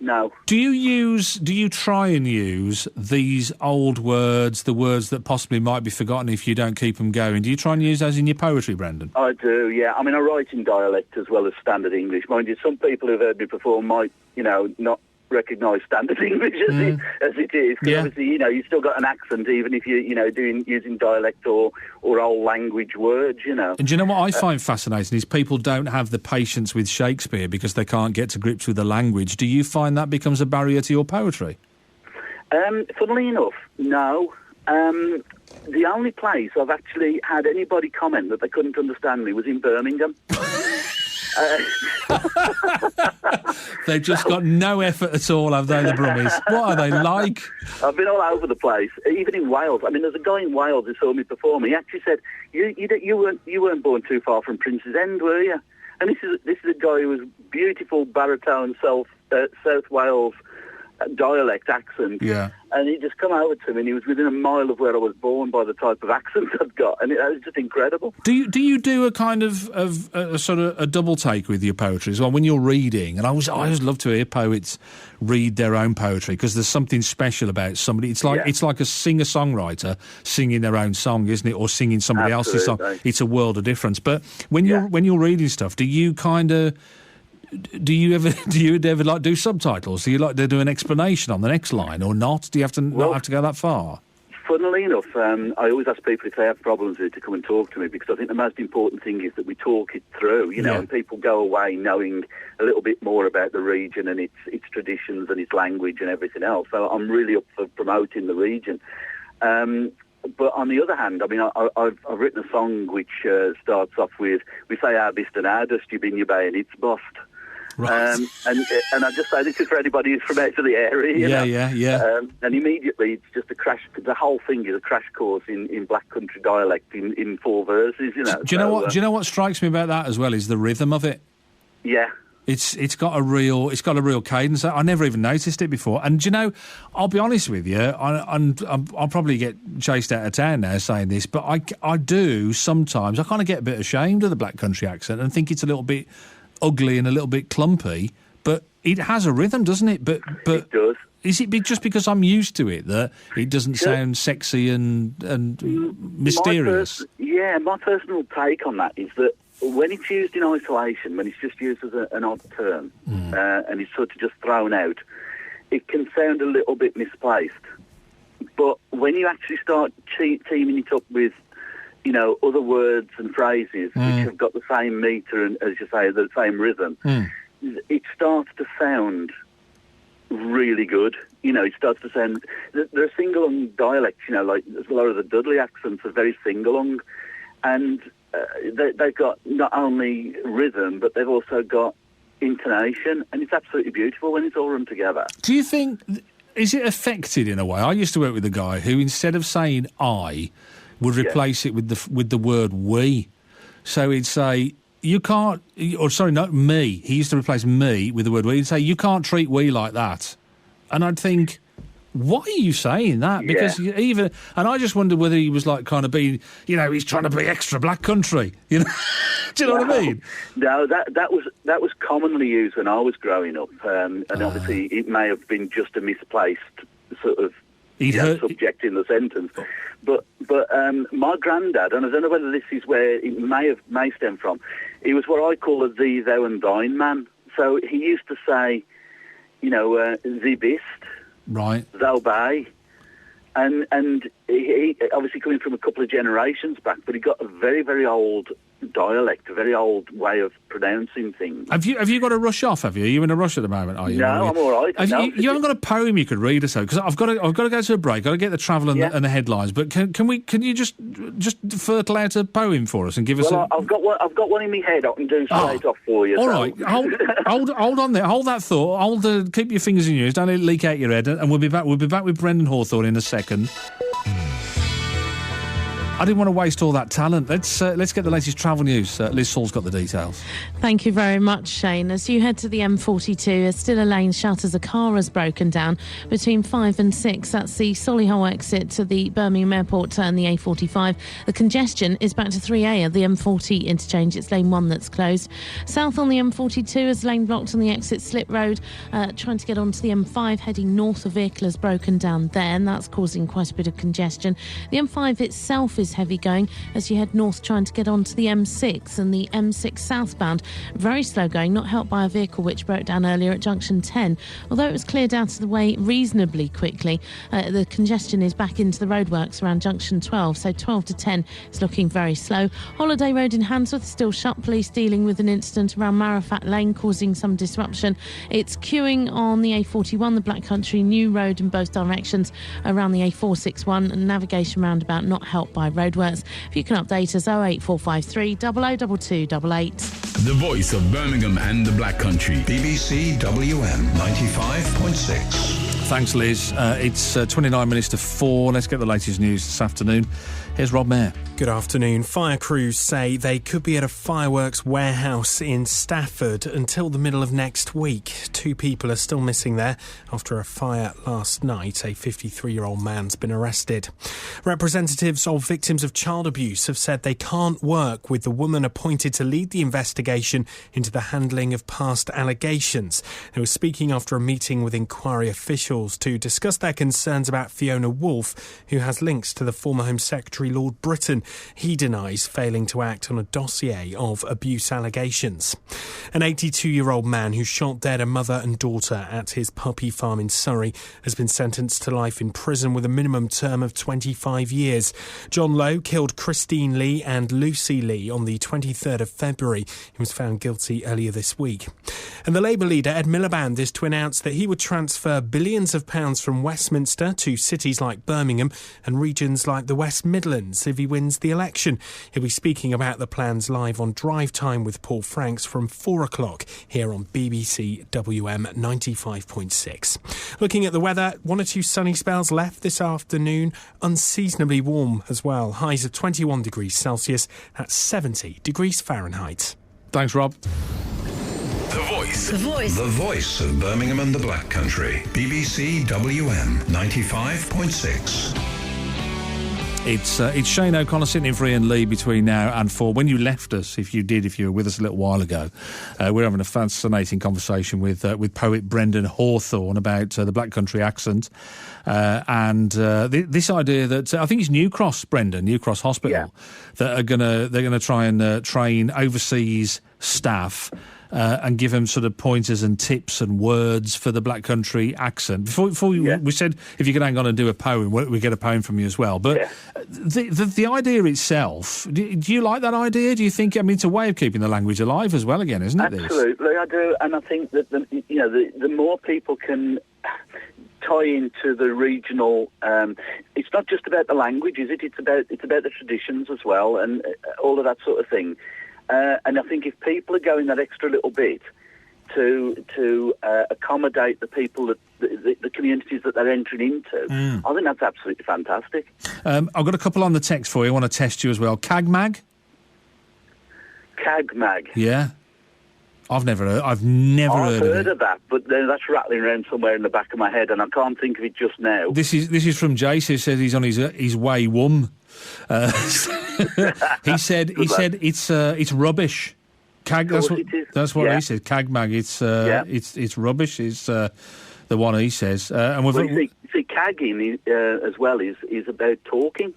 no. Do you try and use these old words, the words that possibly might be forgotten if you don't keep them going? Do you try and use those in your poetry, Brendan? I do, yeah. I mean, I write in dialect as well as standard English. Mind you, some people who've heard me perform might, not recognise standard English as it is. Because obviously, you've still got an accent even if you're, using dialect or old language words, And do you know what I find fascinating is people don't have the patience with Shakespeare because they can't get to grips with the language. Do you find that becomes a barrier to your poetry? Funnily enough, no. The only place I've actually had anybody comment that they couldn't understand me was in Birmingham. They've just got no effort at all, have they, the Brummies? What are they like? I've been all over the place, even in Wales. I mean, there's a guy in Wales who saw me perform. He actually said, "You weren't born too far from Prince's End, were you?" And this is a guy who was beautiful baritone South Wales dialect accent. Yeah. And he just come over to me and he was within a mile of where I was born by the type of accent I've got, and it was just incredible. Do you do a kind of a sort of a double take with your poetry as well when you're reading? And I always love to hear poets read their own poetry because there's something special about somebody. It's like a singer-songwriter singing their own song, isn't it? Or singing somebody else's song. It's a world of difference. But when you're reading stuff, do you ever like do subtitles? Do you like to do an explanation on the next line or not? Do you have to not have to go that far? Funnily enough, I always ask people if they have problems with it to come and talk to me because I think the most important thing is that we talk it through, and people go away knowing a little bit more about the region and its traditions and its language and everything else. So I'm really up for promoting the region. But on the other hand, I mean, I've written a song which starts off with, "We say our bist and our dust, you bin your bay and it's bust." Right. And I just say this is for anybody who's from out of the area. Yeah. And immediately it's just a crash. The whole thing is a crash course in Black Country dialect in 4 verses. Do you know what? Do you know what strikes me about that as well is the rhythm of it. Yeah. It's got a real cadence. I never even noticed it before. And I'll be honest with you, I'll probably get chased out of town now saying this, but I do sometimes. I kind of get a bit ashamed of the Black Country accent and think it's a little bit ugly and a little bit clumpy, but it has a rhythm, doesn't it? But it does. Is it just because I'm used to it that it doesn't sound sexy and mysterious? My personal take on that is that when it's used in isolation, when it's just used as an odd term, and it's sort of just thrown out, it can sound a little bit misplaced. But when you actually start teaming it up with other words and phrases which have got the same metre and, as you say, the same rhythm, it starts to sound really good. It starts to sound... There are sing-along dialects, like a lot of the Dudley accents are very sing-along, and they've got not only rhythm, but they've also got intonation, and it's absolutely beautiful when it's all run together. Do you think... Is it affected in a way? I used to work with a guy who, instead of saying I... would replace it with the word we. So he'd say, you can't... Or, sorry, not me. He used to replace me with the word we. He'd say, you can't treat we like that. And I'd think, Why are you saying that? Because and I just wonder whether he was like kind of being, he's trying to be extra black country. Do you know what I mean? No, that was commonly used when I was growing up, and obviously it may have been just a misplaced sort of subject in the sentence. But my granddad, and I don't know whether this is where it may stem from, he was what I call a thee, thou and thine man. So he used to say, thee bist, right, thou bay, and he obviously coming from a couple of generations back, but he got a very, very old dialect, a very old way of pronouncing things. Have you got to rush off? Have you? Are you in a rush at the moment? Are you? No, I'm all right. You haven't got a poem you could read us out? Because I've got to go to a break. I've got to get the travel and the headlines. But can you just fertile out a poem for us and give us? I've got one in my head. I can do straight off for you. All right, hold on there. Hold that thought. Keep your fingers in your ears. Don't let it leak out your head. And we'll be back. We'll be back with Brendan Hawthorne in a second. I didn't want to waste all that talent. Let's get the latest travel news. Liz Saul's got the details. Thank you very much, Shane. As you head to the M42, there's still a lane shut as a car has broken down between 5 and 6. That's the Solihull exit to the Birmingham Airport and the A45. The congestion is back to 3A at the M40 interchange. It's lane 1 that's closed. South on the M42 is lane blocked on the exit Slip Road. Trying to get onto the M5 heading north, a vehicle has broken down there, and that's causing quite a bit of congestion. The M5 itself is heavy going as you head north trying to get onto the M6 and the M6 southbound. Very slow going, not helped by a vehicle which broke down earlier at junction 10. Although it was cleared out of the way reasonably quickly, the congestion is back into the roadworks around junction 12, so 12 to 10 is looking very slow. Holiday Road in Handsworth still shut. Police dealing with an incident around Marifat Lane causing some disruption. It's queuing on the A41, the Black Country New Road in both directions around the A461, and navigation roundabout not helped by roadworks. If you can update us, 08453 002288. The voice of Birmingham and the Black Country. BBC WM 95.6. Thanks, Liz. It's 29 minutes to 4. Let's get the latest news this afternoon. Here's Rob Mayer. Good afternoon. Fire crews say they could be at a fireworks warehouse in Stafford until the middle of next week. 2 people are still missing there after a fire last night. A 53-year-old man's been arrested. Representatives of victims of child abuse have said they can't work with the woman appointed to lead the investigation into the handling of past allegations. They were speaking after a meeting with inquiry officials to discuss their concerns about Fiona Woolf, who has links to the former Home Secretary Lord Britton. He denies failing to act on a dossier of abuse allegations. An 82-year-old man who shot dead a mother and daughter at his puppy farm in Surrey has been sentenced to life in prison with a minimum term of 25 years. John Lowe killed Christine Lee and Lucy Lee on the 23rd of February. He was found guilty earlier this week. And the Labour leader, Ed Miliband, is to announce that he would transfer billions of pounds from Westminster to cities like Birmingham and regions like the West Midlands if he wins the election. He'll be speaking about the plans live on Drive Time with Paul Franks from 4 o'clock here on BBC WM 95.6. Looking at the weather, 1 or 2 sunny spells left this afternoon. Unseasonably warm as well. Highs of 21 degrees Celsius. That's 70 degrees Fahrenheit. Thanks, Rob. The Voice. The Voice. The voice of Birmingham and the Black Country. BBC WM 95.6. It's Shane O'Connor sitting in for Ian Lee between now and 4. When you left us, if you were with us a little while ago, we're having a fascinating conversation with poet Brendan Hawthorne about the Black Country accent and this idea that I think it's New Cross Hospital that they're gonna try and train overseas staff. And give them sort of pointers and tips and words for the Black Country accent. Before we said if you could hang on and do a poem, we get a poem from you as well. But the idea itself, do you like that idea? Do you think, it's a way of keeping the language alive as well again, isn't it? Absolutely, I do. And I think that the more people can tie into the regional, it's not just about the language, is it? It's about the traditions as well and all of that sort of thing. And I think if people are going that extra little bit to accommodate the people, that the communities that they're entering into, I think that's absolutely fantastic. I've got a couple on the text for you. I want to test you as well. Cagmag? Cagmag? Yeah. I've never heard I've heard of it. of that, but then that's rattling around somewhere in the back of my head, and I can't think of it just now. This is from Jace, who says he's on his way wum. He said it's rubbish. That's what he said. Cagmag. It's rubbish. It's the one he says. And see, cagging as well is about talking.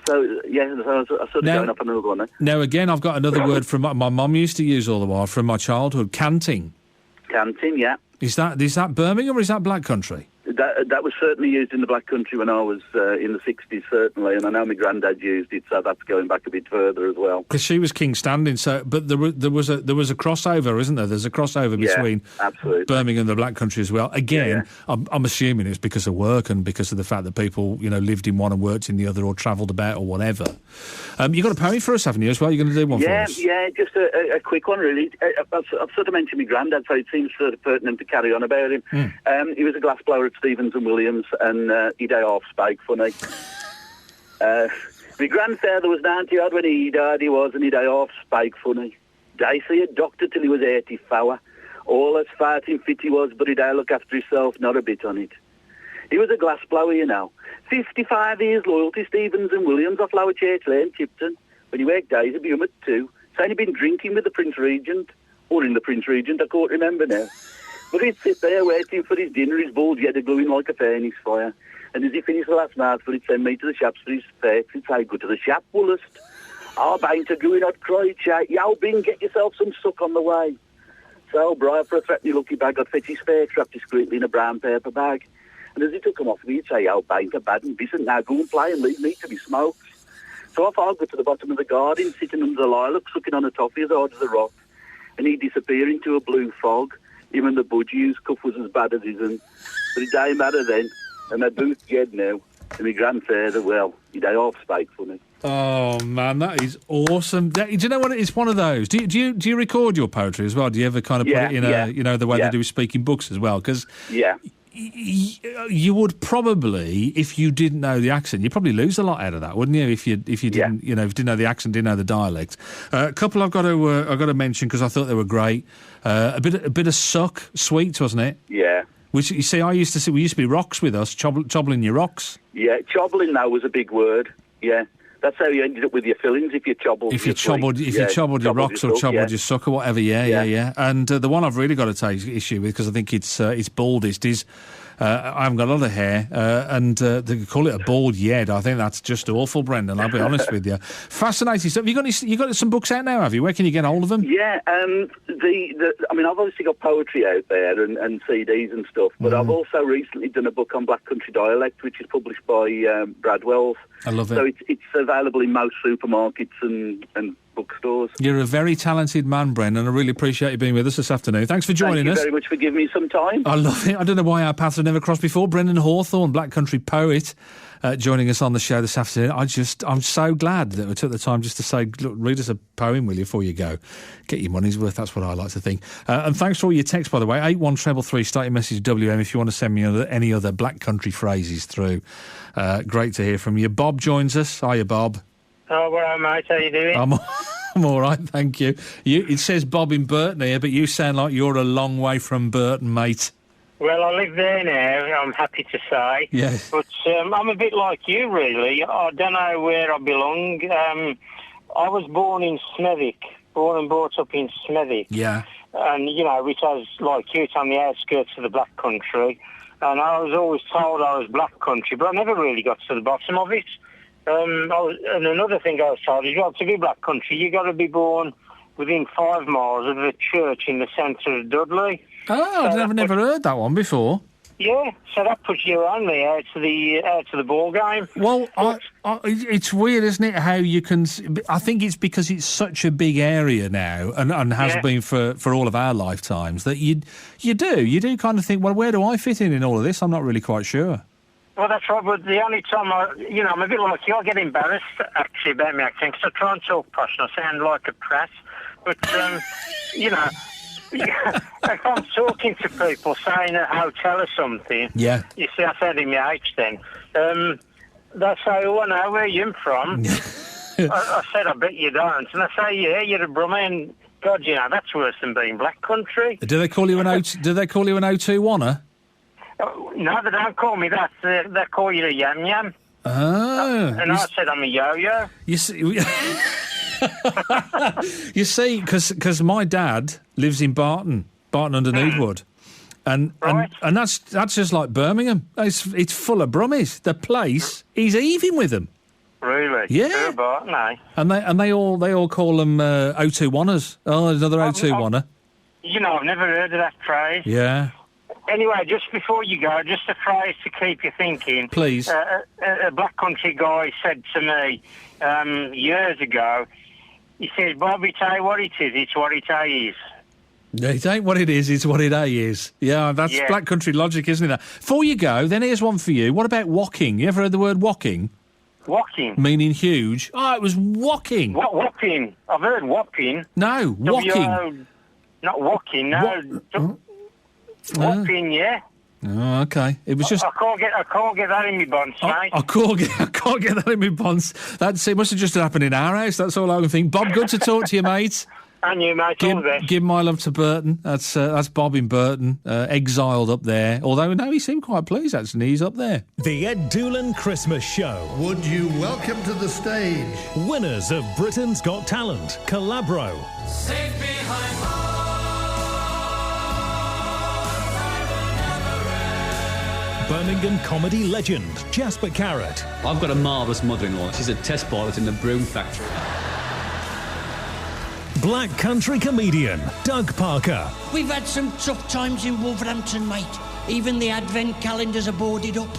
So so I sort of going up another one. Now again, I've got another word from my mum used to use all the while from my childhood. Canting. Canting, yeah. Is that Birmingham or is that Black Country? That was certainly used in the Black Country when I was in the 60s, certainly, and I know my granddad used it, so that's going back a bit further as well. Because she was King Standing, but there was a crossover, isn't there? There's a crossover between Birmingham and the Black Country as well. Again, I'm assuming it's because of work and because of the fact that people, lived in one and worked in the other or travelled about or whatever. You've got a poem for us, haven't you, as well? You're going to do one for us? Yeah, just a quick one, really. I've sort of mentioned my granddad, so it seems sort of pertinent to carry on about him. He was a glassblower at Stevens and Williams, and he died half spike funny. My grandfather was 90 odd when he died, and he died half spike funny. They see a doctor till he was 84. All as fighting fit he was, but he died look after himself, not a bit on it. He was a glassblower, 55 years loyalty, Stevens and Williams off Lower Church Lane, Tipton. When he worked days, he'd be at 2. Saying he'd been drinking with the Prince Regent, or in the Prince Regent, I can't remember now. But he'd sit there waiting for his dinner, his bald head glowing like a furnace fire. And as he finished the last mouthful, he'd send me to the shops for his fare. He'd say, go to the shop, Woolest. Bain't a going out cry, chat. Yow, Bing, get yourself some suck on the way. So, Brian, for a threatening lucky bag, I'd fetch his fare trapped discreetly in a brown paper bag. And as he took him off me, he'd say, yow, Bain't a bad and decent. Now go and play and leave me to be smoked. So off I'd go to the bottom of the garden, sitting under the lilac, sucking on a toffee as hard as a rock. And he'd disappear into a blue fog. Him and the budgies, cuff was as bad as his own. But it didn't matter then, and they're both dead now. And my grandfather, well, he died half spike for me. Oh, man, that is awesome. Do you know what? It's one of those. Do you record your poetry as well? Do you ever kind of put it in the way they do speaking books as well? Because you would probably, if you didn't know the accent, you'd probably lose a lot out of that, wouldn't you? If you didn't, if you didn't know the accent, didn't know the dialect. A couple I've got to mention because I thought they were great. A bit of suck, sweet, wasn't it? Yeah. Which you see, we used to be rocks with us, chobbling your rocks. Yeah, chobbling now was a big word. Yeah. That's how you ended up with your fillings if you chobbled. If you chobbled your rocks or chobbled your suck or whatever, yeah. And the one I've really got to take issue with because I think it's baldest is I haven't got a lot of hair and they call it a bald yed. I think that's just awful, Brendan. I'll be honest with you. Fascinating stuff. You got some books out now, have you? Where can you get hold of them? Yeah, I've obviously got poetry out there and CDs and stuff, but I've also recently done a book on Black Country dialect, which is published by Bradwell's. I love it. So it's available in most supermarkets and bookstores. You're a very talented man, Brendan. I really appreciate you being with us this afternoon. Thanks for joining us. Thank you very much for giving me some time. I love it. I don't know why our paths have never crossed before. Brendan Hawthorne, Black Country poet, joining us on the show this afternoon. I'm so glad that we took the time just to say, look, read us a poem, will you, before you go. Get your money's worth, that's what I like to think. And thanks for all your texts, by the way. 81333, start your message WM if you want to send me any other Black Country phrases through. Great to hear from you. Bob joins us. Hiya, Bob. Oh, well, mate, how you doing? I'm all right, thank you. It says Bob in Burton here, but you sound like you're a long way from Burton, mate. Well, I live there now, I'm happy to say. Yes. But I'm a bit like you, really. I don't know where I belong. I was born in Smethwick, born and brought up in Smethwick. Yeah. And, which I was like you, it's on the outskirts of the Black Country. And I was always told I was Black Country, but I never really got to the bottom of it. And another thing I was told is, to be Black Country, you got to be born within 5 miles of a church in the centre of Dudley. Oh, I've never heard that one before. Yeah, so that puts you only out to the ball game. Well, it's weird, isn't it? How you can? I think it's because it's such a big area now, and has been for all of our lifetimes that you do kind of think, well, where do I fit in all of this? I'm not really quite sure. Well, that's right, but the only time I'm a bit like you, I get embarrassed, actually, about my accent, because I try and talk posh and I sound like a prat. But, if I'm talking to people, saying a hotel or something, you see, I said in my H then, they say, oh, I know where you're from. I said, I bet you don't. And I say, yeah, you're a Brummy, and God, you know, that's worse than being Black Country. Do they call you an O2-1er? No, they don't call me that. They call you a yam-yam. Oh. And I said I'm a yo-yo. You see... You see, because my dad lives in Barton under Needwood, and that's just like Birmingham. It's full of brummies. The place is heaving with them. Really? Yeah. Barton, eh? And they all call them O2-1ers. Oh, another O2-1er. You know, I've never heard of that phrase. Yeah. Anyway, just before you go, just a phrase to keep you thinking. Please. A Black Country guy said to me years ago, he said, Bobby, tell you what it is, it's what it is. It ain't what it is, it's what it is. Yeah, that's Black Country logic, isn't it? Before you go, then here's one for you. What about whocking? You ever heard the word whocking? Whocking? Meaning huge. Oh, it was whocking. What, whopping? I've heard whopping. No, whocking. Not whocking, no. Whopping, yeah. Oh, okay. It was just. I can't get that in my bonds, mate. I can't get that in my bonds. It must have just happened in our house. That's all I can think. Bob, good to talk to you, mate. And you, mate. All the best. Give my love to Burton. That's Bob in Burton, exiled up there. Although no, he seemed quite pleased actually. He's up there. The Ed Doolan Christmas Show. Would you welcome to the stage winners of Britain's Got Talent, Calabro. Safe behind bars. Birmingham comedy legend, Jasper Carrott. I've got a marvellous mother-in-law. She's a test pilot in the broom factory. Black country comedian, Doug Parker. We've had some tough times in Wolverhampton, mate. Even the advent calendars are boarded up.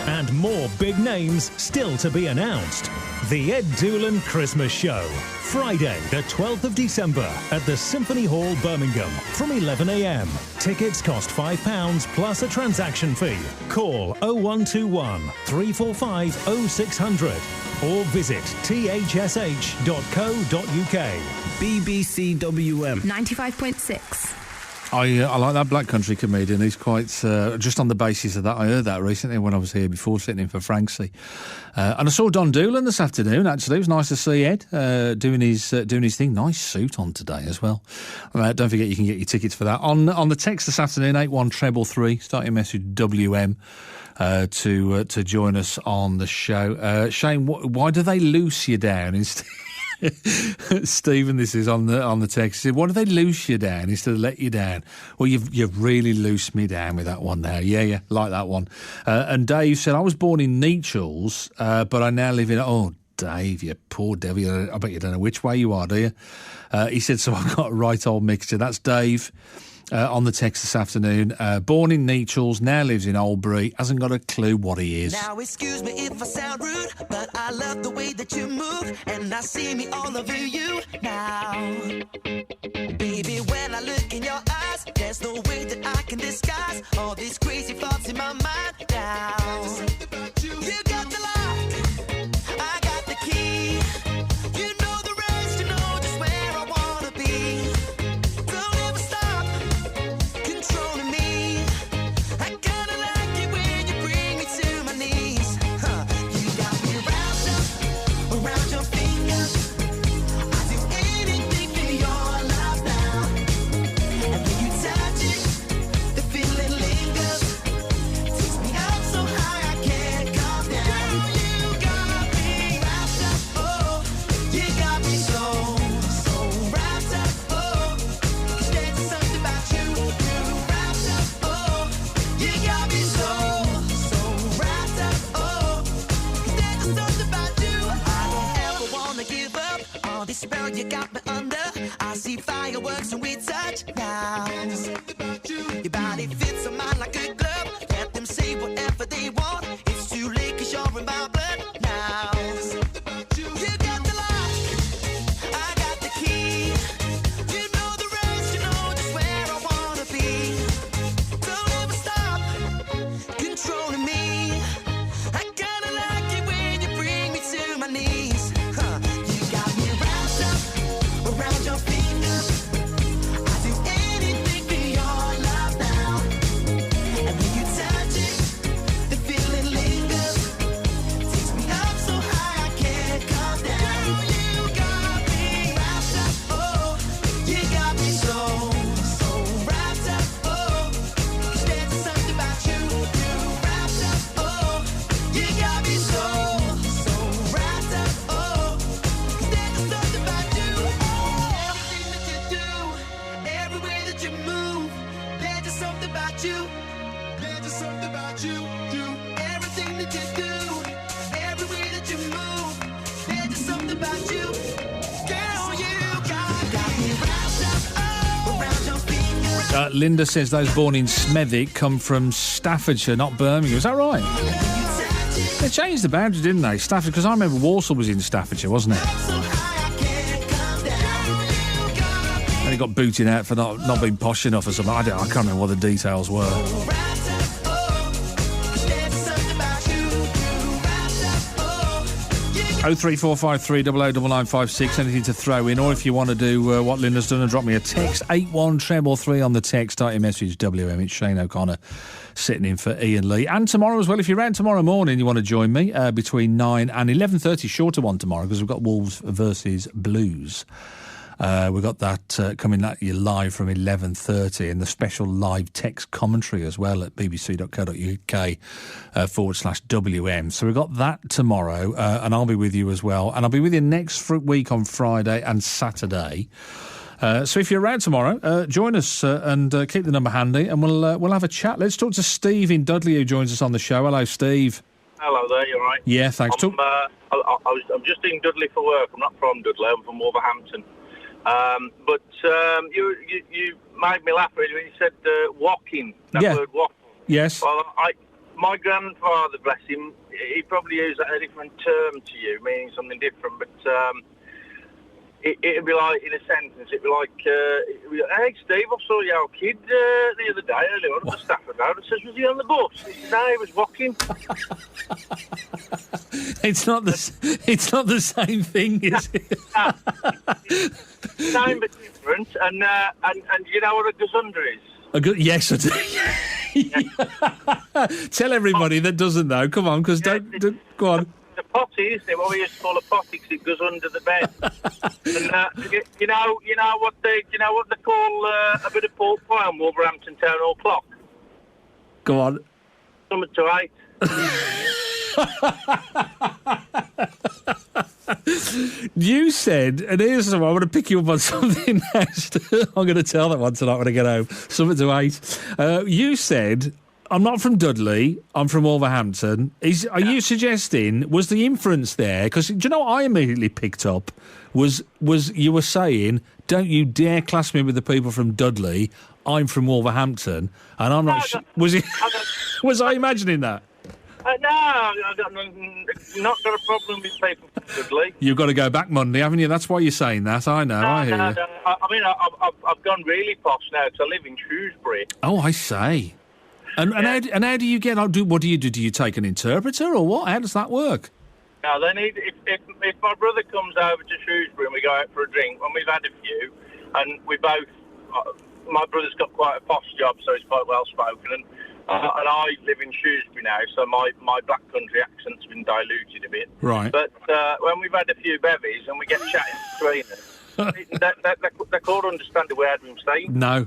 And more big names still to be announced. The Ed Doolan Christmas Show. Friday, the 12th of December at the Symphony Hall, Birmingham, from 11 a.m. Tickets cost £5 plus a transaction fee. Call 0121 345 0600 or visit thsh.co.uk. BBC WM 95.6. I like that Black Country comedian. He's quite just on the basis of that. I heard that recently when I was here before, sitting in for Franksy, and I saw Don Doolan this afternoon. Actually, it was nice to see Ed doing his thing. Nice suit on today as well. Don't forget you can get your tickets for that on the text this afternoon 81333. Start your message WM to join us on the show. Shane, why do they loose you down instead? Stephen, this is on the text. He said, "Why do they loose you down instead of let you down?" Well, you've really loosed me down with that one there. Yeah, like that one. And Dave said, "I was born in Nechells, but I now live in." Oh, Dave, you poor devil! I bet you don't know which way you are, do you? He said, "So I've got a right old mixture." That's Dave. On the text this afternoon, born in Nechells, now lives in Oldbury, hasn't got a clue what he is. Now excuse me if I sound rude, but I love the way that you move, and I see me all over you now. Baby, when I look in your eyes, there's no way that I can disguise all these crazy thoughts in my mind now. You got the lock, I got the key. You know the rest, you know just where I wanna be. Don't ever stop controlling me. I kinda like it when you bring me to my knees. You got me wrapped up around your finger. I do anything for your love now. And when you touch it, the feeling lingers. Takes me up so high I can't calm down. You got me wrapped up, oh. You got me so wrapped up, oh. 'Cause there's something about you. You got me so wrapped up, oh. 'Cause there's something about you. I don't ever wanna give up on this spell you got me under. I see fireworks when we touch now. Your body fits on mine like a glove. Let them say whatever they want. It's too late 'cause you're in my blood now. You got the lock, I got the key. You know the rest, you know just where I wanna be. Don't ever stop controlling me. I kinda like it when you bring me to my knees. You got me wrapped up around your finger. I do anything for your love now. And when you touch it, the feeling lingers. Takes me up so high I can't calm down. You got me wrapped Linda says those born in Smethwick come from Staffordshire, not Birmingham. Is that right? They changed the boundary, didn't they? Staffordshire, because I remember Walsall was in Staffordshire, wasn't it? And he got booted out for not being posh enough or something. I can't remember what the details were. 03453 009956, anything to throw in, or if you want to do what Linda's done and drop me a text, 81333 on the text, start your message, WM. It's Shane O'Connor sitting in for Iain Lee. And tomorrow as well, if you're around tomorrow morning, you want to join me between 9 and 11:30, shorter one tomorrow, because we've got Wolves versus Blues. We've got that coming at you live from 11:30, and the special live text commentary as well at bbc.co.uk/WM. So we've got that tomorrow, and I'll be with you as well. And I'll be with you next week on Friday and Saturday. So if you're around tomorrow, join us and keep the number handy, and we'll have a chat. Let's talk to Steve in Dudley, who joins us on the show. Hello, Steve. Hello there, you all right? Yeah, thanks. I'm just in Dudley for work. I'm not from Dudley, I'm from Wolverhampton. But you made me laugh really when you said walking, word walking. Yes. Well, my grandfather, bless him, he probably used a different term to you, meaning something different, but it'd be like, in a sentence, it'd be like, hey Steve, I saw your old kid the other day earlier on at the Stafford Road. It says, was he on the bus? He said, no, he was walking. It's not the same thing, is it? Same but different, and you know what a gazunder is? Yes, I do. Tell everybody that doesn't know. Come on, because don't go on. The potty, isn't it? What we used to call a potty, because it goes under the bed. And you know what they call a bit of pork pie on Wolverhampton Town Hall clock. Go on. Something to eat. You said, and here's something, I want to pick you up on something next. I'm going to tell that one tonight when I get home. Something to eat. You said, I'm not from Dudley, I'm from Wolverhampton. Are you suggesting, was the inference there? Because do you know what I immediately picked up? Was you were saying, don't you dare class me with the people from Dudley, I'm from Wolverhampton, and I'm not... Was I imagining that? No, I've not got a problem with people from Dudley. You've got to go back Monday, haven't you? That's why you're saying that. I know. I hear you. I mean, I've gone really posh now to live in Shrewsbury. Oh, I say. And how do you get on? What do you do? Do you take an interpreter or what? How does that work? Now, they need, if my brother comes over to Shrewsbury and we go out for a drink, and we've had a few, and we both, my brother's got quite a posh job, so he's quite well spoken, and I live in Shrewsbury now, so my black country accent's been diluted a bit. Right. But when we've had a few bevies and we get chatting between us, they can't understand the word we're saying. No.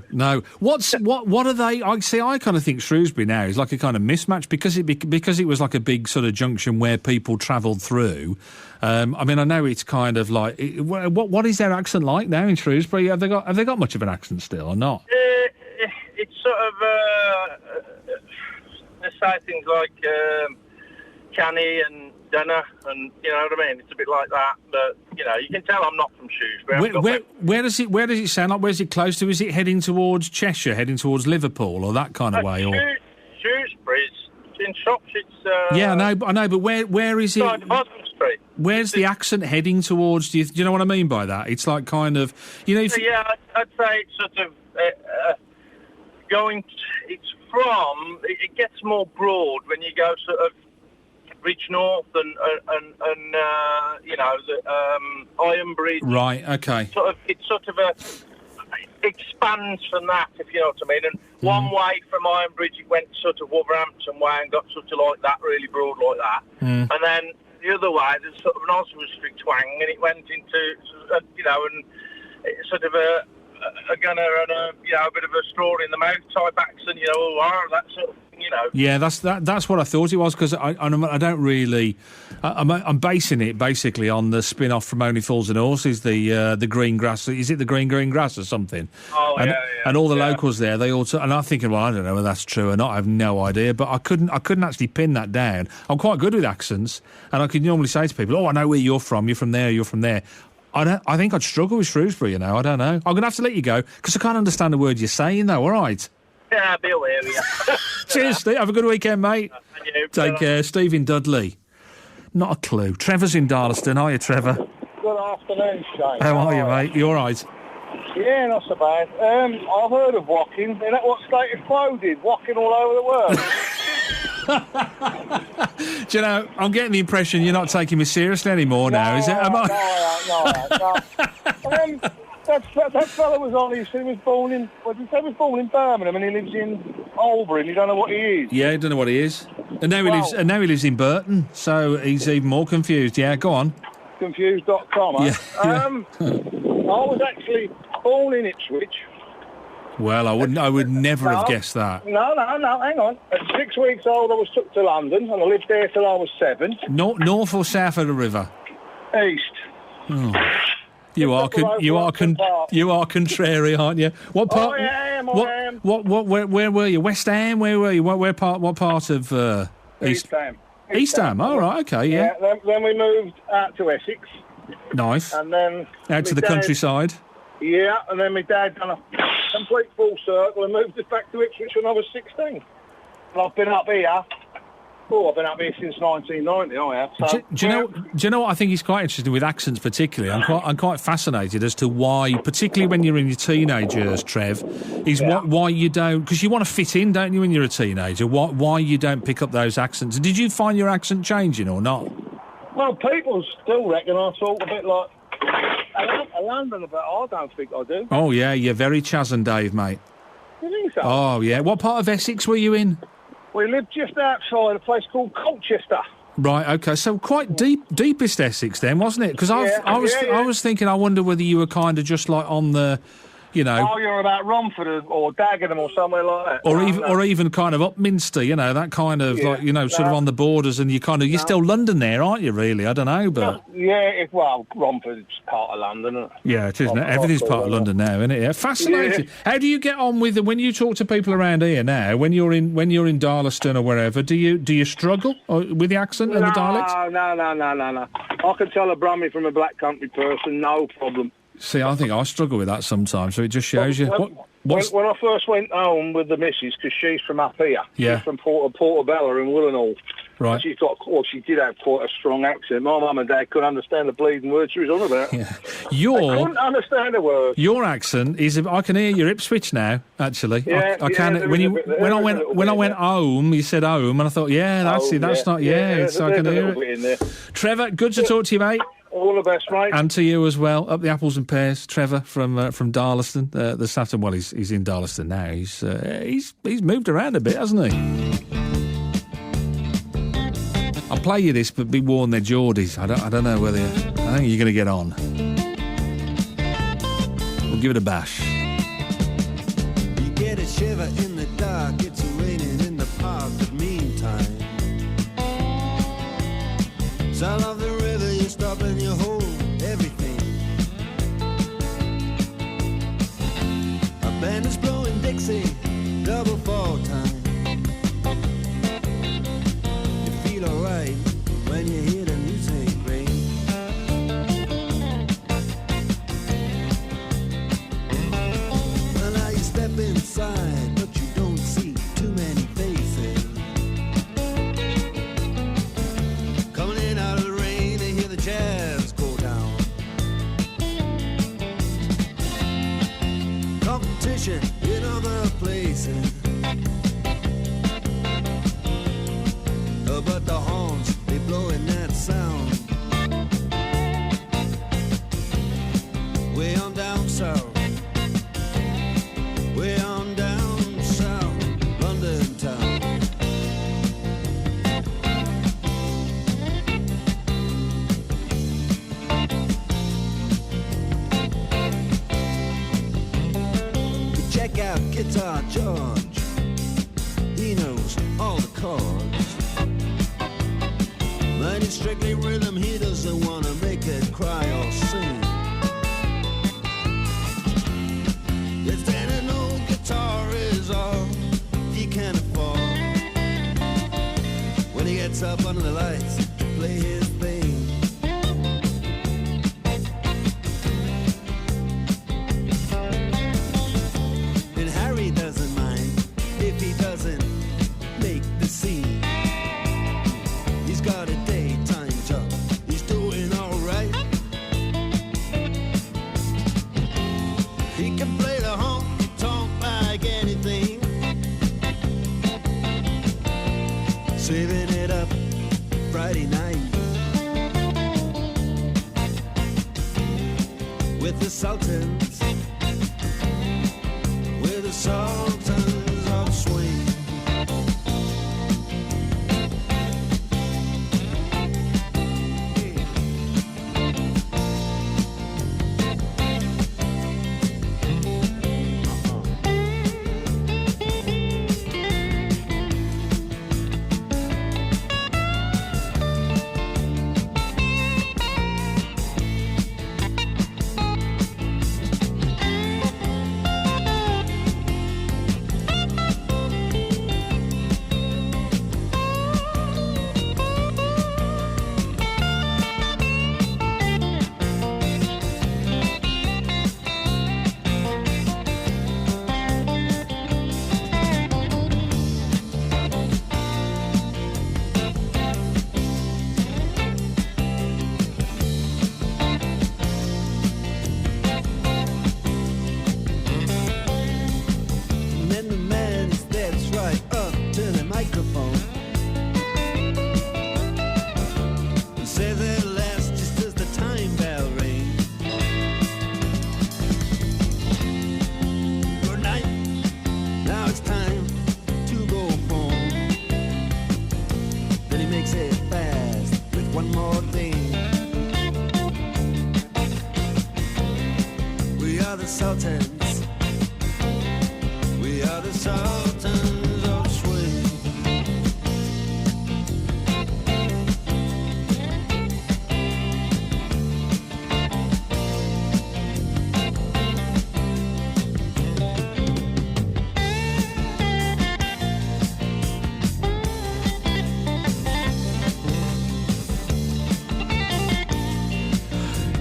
What are they? I kind of think Shrewsbury now is like a kind of mismatch because it was like a big sort of junction where people travelled through. I mean, I know it's kind of like what is their accent like now in Shrewsbury? Have they got much of an accent still or not? It's sort of they say things like canny and dunno, and you know what I mean. It's a bit like that, but you know, you can tell I'm not from Shrewsbury. Where does it sound like? Where's it close to? Is it heading towards Cheshire, heading towards Liverpool, or that kind of way? Or Shrewsbury's in Shropshire. Yeah, I know, but where is it? Boston Street. Where's the accent heading towards? Do you know what I mean by that? It's like kind of, you know. I'd say it's sort of going. It's from. It gets more broad when you go sort of Bridge North and you know the Iron Bridge. Right. Okay. It's sort of a expands from that, if you know what I mean. And one way from Iron Bridge, it went sort of Wolverhampton way and got sort of like that, really broad like that. And then the other way, there's sort of an Oswald Street twang, and it went into you know, and it's sort of a gunner and a bit of a straw in the mouth type accent, you know, that sort of thing, you know. Yeah, that's what I thought it was, because I don't really. I'm basing it basically on the spin-off from Only Fools and Horses, the green grass. Is it the green grass or something? Oh, and, yeah. And all the locals there, they all. And I'm thinking, well, I don't know whether that's true or not. I have no idea, but I couldn't actually pin that down. I'm quite good with accents, and I could normally say to people, "Oh, I know where you're from. You're from there. You're from there." I think I'd struggle with Shrewsbury, you know. I don't know. I'm going to have to let you go because I can't understand the word you're saying, though. All right. Yeah, I'll be aware of you. Cheers, Steve. Have a good weekend, mate. And you. Take care. Steve in Dudley. Not a clue. Trevor's in Darlaston. Are you, Trevor? Good afternoon, Shane. How are you, mate? You all right? Yeah, not so bad. I've heard of walking. Is that what state of flow did? Walking all over the world. Do you know, I'm getting the impression you're not taking me seriously anymore now, is it? Am I? No. That fella was on. He said he was born in. What did he say? He was born in Birmingham, and he lives in Albury. And you don't know what he is. Yeah, I don't know what he is. And now he lives in Burton, so he's even more confused. Yeah, go on. Confused.com. Yeah. I was actually born in Ipswich. Well, I would never have guessed that. No, hang on. At 6 weeks old, I was took to London, and I lived there till I was 7. North or south of the river? East. Oh. You are contrary, aren't you? What part? I am. Where were you? West Ham? Where were you? What part of East Ham. East Ham. Oh, right. Okay. Yeah. Then we moved out to Essex. Nice. And then out to the countryside. Yeah, and then my dad done a complete full circle and moved us back to Ipswich when I was 16. And I've been up here. I've been up here since 1990. I have. So, do you know what I think is quite interesting with accents, particularly? I'm quite fascinated as to why, particularly when you're in your teenage years, Trev, is why you don't, because you want to fit in, don't you, when you're a teenager? Why you don't pick up those accents? Did you find your accent changing or not? Well, people still reckon I talk a bit like a Londoner, but I don't think I do. Oh yeah, you're very Chaz and Dave, mate. You think so? Oh yeah. What part of Essex were you in? We lived just outside a place called Colchester. Right, okay, so quite deepest Essex then, wasn't it? Because I was thinking, I wonder whether you were kind of just like on the, you know... Oh, you're about Romford or Dagenham or somewhere like that. Or even kind of Upminster, you know, that kind of, like, you know, sort of on the borders, and you're still London there, aren't you, really? I don't know, but... Yeah, Romford's part of London, isn't it? Yeah, it is, isn't it? Everything's part of London now, isn't it? Yeah, fascinating. Yeah. How do you get on with when you talk to people around here now, when you're in Darlaston or wherever, do you struggle with the accent and the dialect? No. I can tell a Brummie from a black country person, no problem. See, I think I struggle with that sometimes, so it just shows you. When I first went home with the missus, because she's from up here, yeah. She's from Portobello in Willenhall. Right. She did have quite a strong accent. My mum and dad couldn't understand the bleeding words she was on about. Yeah. They couldn't understand the words. Your accent is. I can hear your Ipswich now. Actually, yeah, I can. When I went home, you said home, and I thought, that's not. Yeah, so I can hear it. Trevor, good to talk to you, mate. All the best, mate. And to you as well. Up the apples and pears, Trevor from Darlaston. The Saturn. Well, he's in Darlaston now. He's moved around a bit, hasn't he? I'll play you this, but be warned, they're Geordies. I don't know whether. I think you're going to get on. We'll give it a bash. You get a shiver in the dark. It's raining in the park. But meantime, sound of the river. You stop and you hold everything. A band is blowing Dixie, double fall time. You feel alright when you hear the music ring. Well, now you step inside, but you don't see too many faces. Coming in out of the rain, they hear the jazz go down. Competition in other places. But the horns, they blowing that sound. Way on down south. Way on down south, London town. You check out Guitar George. He knows all the chords. But it's strictly rhythm, he doesn't want to make it cry or sing. If then an old guitar is all he can afford, when he gets up under the lights to play his thing. Sultans. We're the Sultans of Swing.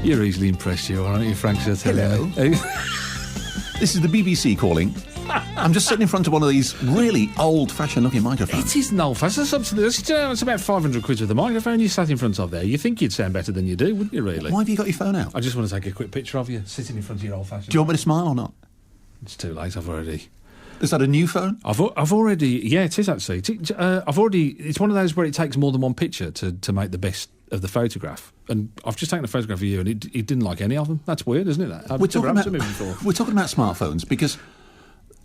You're easily impressed, you aren't you, Frank? Hello. This is the BBC calling. I'm just sitting in front of one of these really old-fashioned looking microphones. It isn't old-fashioned. It's about 500 quid with the microphone you sat in front of there. You think you'd sound better than you do, wouldn't you, really? Why have you got your phone out? I just want to take a quick picture of you sitting in front of your old-fashioned. Do you want me to smile or not? It's too late. I've already... Is that a new phone? I've already... Yeah, it is, actually. I've already... It's one of those where it takes more than one picture to make the best of the photograph. And I've just taken a photograph of you and it didn't like any of them. That's weird, isn't it? That? We're talking about smartphones because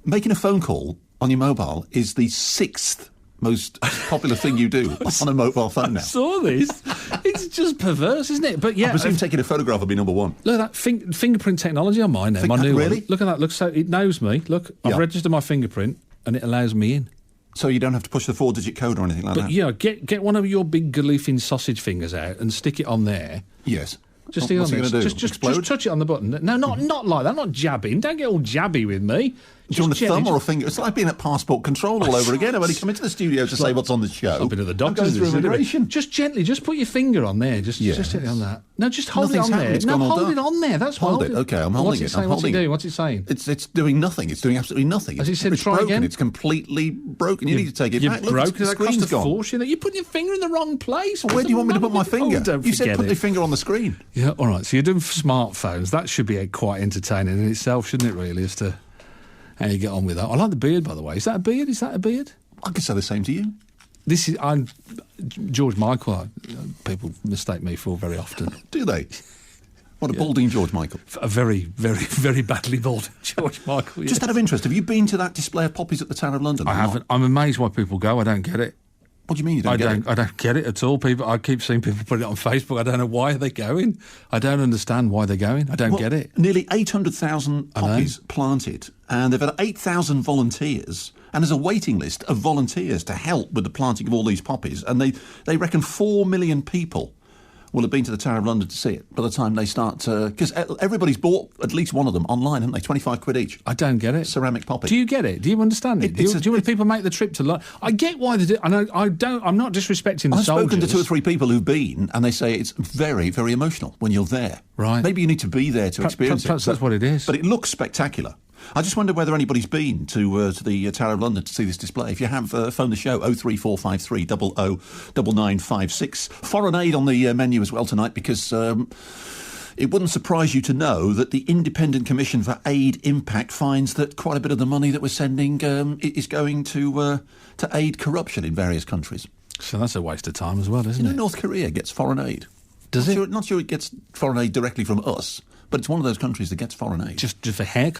making a phone call on your mobile is the 6th most popular thing you do on a mobile phone now. I saw this. It's just perverse, isn't it? But yeah, I presume taking a photograph will be number one. Look at that fingerprint technology on mine now. My new really? One. Look at that. Look, so it knows me. Look, I've registered my fingerprint and it allows me in. So you don't have to push the 4-digit code or anything like that? But yeah, get one of your big galoofing sausage fingers out and stick it on there. Yes. Just stick it on there. Just touch it on the button. No, not like that. Not jabbing. Don't get all jabby with me. Do you want a thumb or a finger? It's like being at passport control all over again. I've only come into the studio to say what's on the show. I've been at the doctor's. Through immigration. Just gently, just put your finger on there. Just hit it on that. No, just hold it on there. It on there. That's hold it. Okay, I'm holding it. What's it doing? What's it saying? It's doing nothing. It's doing absolutely nothing. Has it said try broken. again? It's completely broken. You need to take it back. You've broken. The screen's gone. Force you put your finger in the wrong place. Where do you want me to put my finger? You said put your finger on the screen. Yeah, all right. So you're doing smartphones. That should be quite entertaining in itself, shouldn't it? Really, as to how you get on with that. I like the beard, by the way. Is that a beard? I could say the same to you. I'm George Michael. People mistake me for very often. Do they? What a balding George Michael. A very, very, very badly balding George Michael. Yes. Just out of interest, have you been to that display of poppies at the Tower of London? I haven't. I'm amazed why people go. I don't get it. What do you mean you don't get it? I don't get it at all. I keep seeing people put it on Facebook. I don't know why they're going. I don't understand why they're going. I don't get it. Nearly 800,000 poppies planted, and they've had 8,000 volunteers, and there's a waiting list of volunteers to help with the planting of all these poppies, and they reckon 4 million people will have been to the Tower of London to see it by the time they start to... Because everybody's bought at least one of them online, haven't they? 25 quid each. I don't get it. Ceramic poppy. Do you get it? Do you understand it? Do you want people make the trip to London? I get why they do... I'm not disrespecting the soldiers. I've spoken to 2 or 3 people who've been, and they say it's very, very emotional when you're there. Right. Maybe you need to be there to experience it. Perhaps that's what it is. But it looks spectacular. I just wonder whether anybody's been to the Tower of London to see this display. If you have, phone the show, 03453 009956. Foreign aid on the menu as well tonight, because it wouldn't surprise you to know that the Independent Commission for Aid Impact finds that quite a bit of the money that we're sending is going to aid corruption in various countries. So that's a waste of time as well, isn't it? North Korea gets foreign aid. Does it? Not sure it gets foreign aid directly from us, but it's one of those countries that gets foreign aid. Just for haircuts.